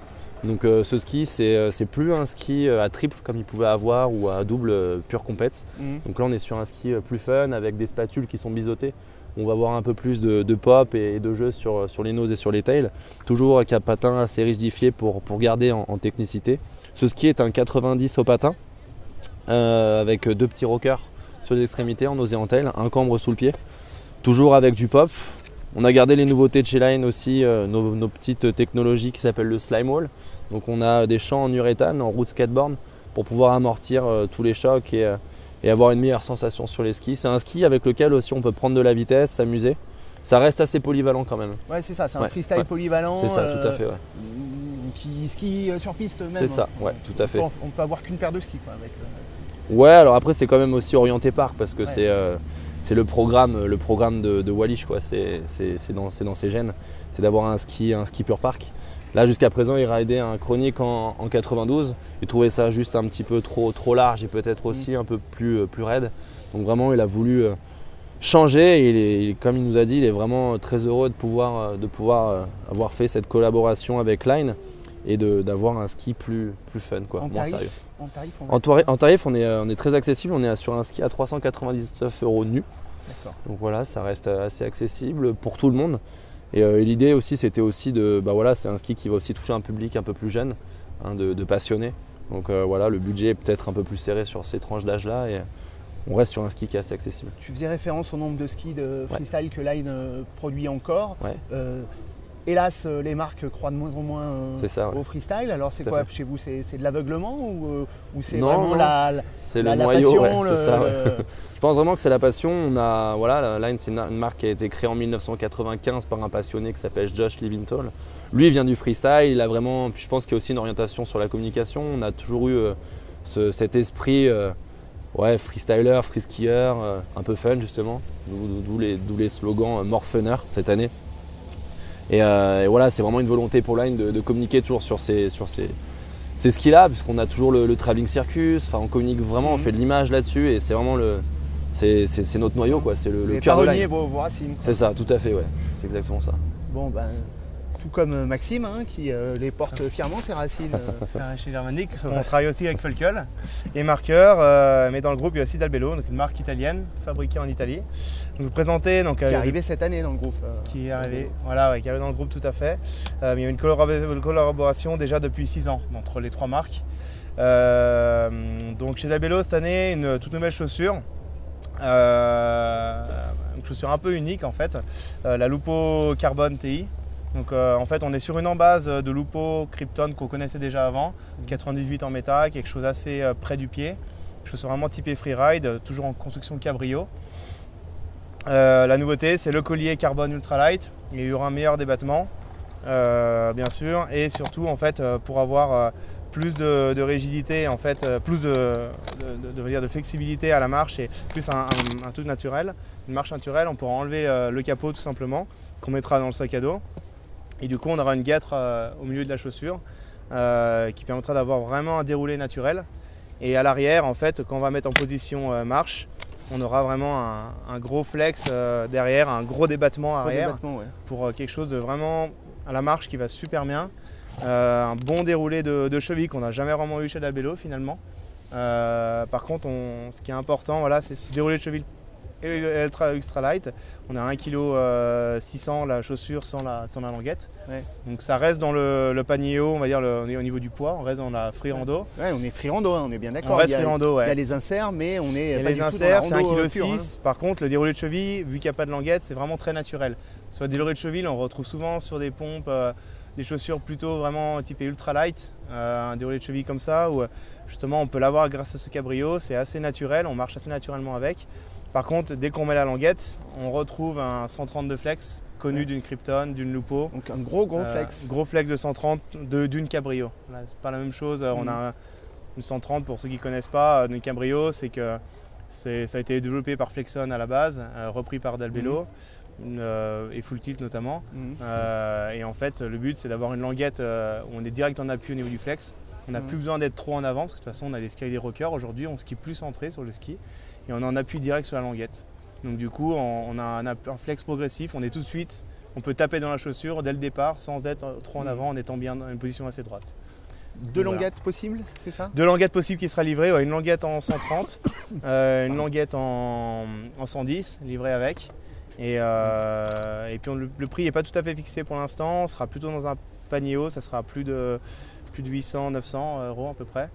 Donc ce ski, c'est plus un ski à triple comme il pouvait avoir ou à double pure compète. Donc là, on est sur un ski plus fun avec des spatules qui sont biseautées. On va avoir un peu plus de pop et de jeu sur les noses et sur les tails. Toujours avec un patin assez rigidifié pour garder en technicité. Ce ski est un 90 au patin avec 2 petits rockers sur les extrémités en nose et en tail, un cambre sous le pied. Toujours avec du pop. On a gardé les nouveautés de chez Line aussi, nos petites technologies qui s'appellent le slime wall. Donc on a des champs en uréthane, en route skateboard pour pouvoir amortir tous les chocs et avoir une meilleure sensation sur les skis. C'est un ski avec lequel aussi on peut prendre de la vitesse, s'amuser. Ça reste assez polyvalent quand même. Ouais, c'est ça, c'est un freestyle polyvalent. C'est ça, tout à fait. Qui skie sur piste même. C'est ça, ouais, tout à fait. On peut avoir qu'une paire de skis quoi, avec. Ouais, alors après c'est quand même aussi orienté parc parce que c'est le programme de Wallich, quoi. C'est dans ses gènes, c'est d'avoir un ski pure parc. Là jusqu'à présent il ridait un chronique en 92, il trouvait ça juste un petit peu trop large et peut-être aussi un peu plus raide. Donc vraiment il a voulu changer et comme il nous a dit, il est vraiment très heureux de pouvoir avoir fait cette collaboration avec Line et d'avoir un ski plus fun, quoi, moins sérieux. En tarif on est très accessible, on est sur un ski à 399 € nu. Donc voilà, ça reste assez accessible pour tout le monde. Et l'idée aussi, c'était aussi c'est un ski qui va aussi toucher un public un peu plus jeune, de passionnés. Donc voilà, le budget est peut-être un peu plus serré sur ces tranches d'âge-là et on reste sur un ski qui est assez accessible. Tu faisais référence au nombre de skis de freestyle que Line produit encore. Ouais. Hélas, les marques croient de moins en moins au freestyle. Alors c'est quoi chez vous? C'est de l'aveuglement ou c'est vraiment la noyau, passion Je pense vraiment que c'est la passion. Line, c'est une marque qui a été créée en 1995 par un passionné qui s'appelle Josh Leventhal. Lui, il vient du freestyle. Il a vraiment, puis je pense qu'il y a aussi une orientation sur la communication. On a toujours eu cet esprit freestyler, freeskieur, un peu fun justement. D'où les slogans More Funner cette année. Et voilà, c'est vraiment une volonté pour Line de communiquer toujours sur ces skis-là, puisqu'on a toujours le Traveling Circus, enfin, on communique vraiment, on fait de l'image là-dessus et c'est vraiment c'est notre noyau, quoi. C'est le cœur de Line. vos racines. C'est ça, tout à fait, ouais. C'est exactement ça. Bon, ben, tout comme Maxime, hein, qui les porte fièrement ses racines. Chez Germanic, on travaille aussi avec Fulkel et Marker, mais dans le groupe il y a aussi Dalbello, donc une marque italienne fabriquée en Italie. Donc vous présentez donc qui est arrivé cette année dans le groupe. Qui est arrivé, voilà, ouais, qui est arrivé dans le groupe tout à fait. Il y a une collaboration déjà depuis 6 ans entre les 3 marques. Donc chez Dalbello cette année une toute nouvelle chaussure. Une chaussure un peu unique en fait, la Lupo Carbon TI. Donc en fait on est sur une embase de Lupo Krypton qu'on connaissait déjà avant, 98 en métal, quelque chose assez près du pied. Chaussure vraiment typée freeride, toujours en construction cabrio. La nouveauté c'est le collier carbone ultralight, il y aura un meilleur débattement bien sûr, et surtout en fait pour avoir plus de rigidité, en fait, plus de flexibilité à la marche et plus un truc naturel, une marche naturelle, on pourra enlever le capot tout simplement, qu'on mettra dans le sac à dos. Et du coup on aura une guêtre au milieu de la chaussure qui permettra d'avoir vraiment un déroulé naturel. Et à l'arrière, en fait, quand on va mettre en position marche, on aura vraiment un gros flex derrière, un gros débattement arrière pour quelque chose de vraiment à la marche qui va super bien. Un bon déroulé de cheville qu'on n'a jamais vraiment eu chez Dalbello finalement. Par contre, ce qui est important, voilà, c'est ce déroulé de cheville extra light. On a 1,6 kg la chaussure sans la languette. Ouais. Donc ça reste dans le panier haut, on va dire au niveau du poids, on reste dans la free rando. Ouais, on est free rando, hein, on est bien d'accord. On reste free rando, ouais. Il y a les inserts, mais on est pas du les tout inserts, dans la rando c'est 1,6 kg. Hein. Par contre, le déroulé de cheville, vu qu'il n'y a pas de languette, c'est vraiment très naturel. Sur le déroulé de cheville, on retrouve souvent sur des pompes des chaussures plutôt vraiment typées ultralight, un déroulé de cheville comme ça, où justement on peut l'avoir grâce à ce cabrio, c'est assez naturel, on marche assez naturellement avec. Par contre, dès qu'on met la languette, on retrouve un 130 de flex connu d'une Krypton, d'une Lupo. Donc un gros flex. Gros flex de 130 d'une cabrio. C'est pas la même chose, on a une 130 pour ceux qui ne connaissent pas, d'une cabrio, c'est que ça a été développé par Flexon à la base, repris par Dalbello. Et full tilt notamment. Et en fait, le but c'est d'avoir une languette où on est direct en appui au niveau du flex. On n'a plus besoin d'être trop en avant parce que de toute façon on a les Sky Rockers aujourd'hui, on skie plus centré sur le ski et on est en appui direct sur la languette. Donc du coup on a un flex progressif, on est tout de suite, on peut taper dans la chaussure dès le départ sans être trop en avant en étant bien dans une position assez droite. Deux languettes possibles, c'est ça? 2 languettes possibles qui sera livrée, ouais, une languette en 130, une languette en 110 livrée avec. Et puis le prix n'est pas tout à fait fixé pour l'instant, on sera plutôt dans un panier haut, ça sera plus de 800-900 € à peu près.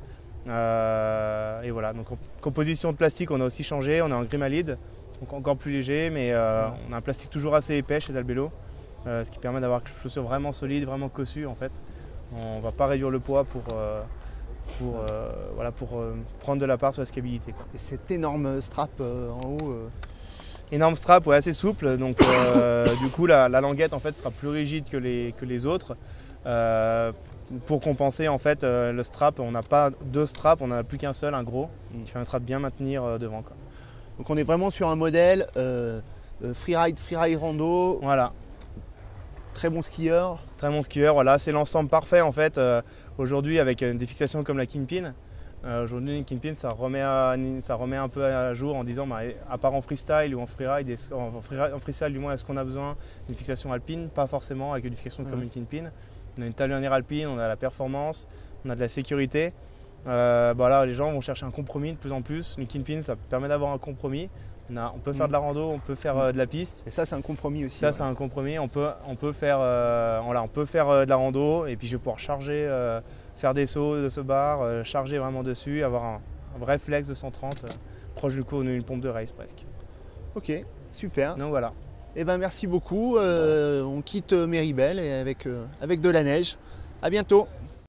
Et voilà, donc en composition de plastique on a aussi changé, on est en Grimalide, donc encore plus léger, mais on a un plastique toujours assez épais chez Dalbello, ce qui permet d'avoir une chaussure vraiment solide, vraiment cossue en fait. On ne va pas réduire le poids pour prendre de la part sur la skiabilité. Et cet énorme strap en haut Énorme strap, ouais, assez souple, donc du coup la languette en fait sera plus rigide que les autres. Pour compenser en fait le strap, on n'a pas 2 straps, on n'en a plus qu'un seul, un gros, qui permettra de bien maintenir devant, quoi. Donc on est vraiment sur un modèle freeride rando. Voilà. Très bon skieur. Très bon skieur, voilà, c'est l'ensemble parfait en fait. Aujourd'hui avec des fixations comme la Kingpin. Aujourd'hui, une Kingpin, ça remet un peu à jour en disant, à part en freestyle ou en freeride, en freestyle du moins, est-ce qu'on a besoin d'une fixation alpine? Pas forcément avec une fixation comme une Kingpin. On a une talonnière alpine, on a la performance, on a de la sécurité. Là, les gens vont chercher un compromis de plus en plus. Une Kingpin, ça permet d'avoir un compromis. On peut faire de la rando, on peut faire de la piste. Et ça, c'est un compromis aussi. Ça, c'est un compromis. On peut faire de la rando et puis je vais pouvoir charger. Faire des sauts de ce bar, charger vraiment dessus, avoir un vrai flex de 130 proche du coup d'une pompe de race presque. Ok, super. Donc voilà. Eh ben merci beaucoup. On quitte Méribel et avec de la neige. À bientôt.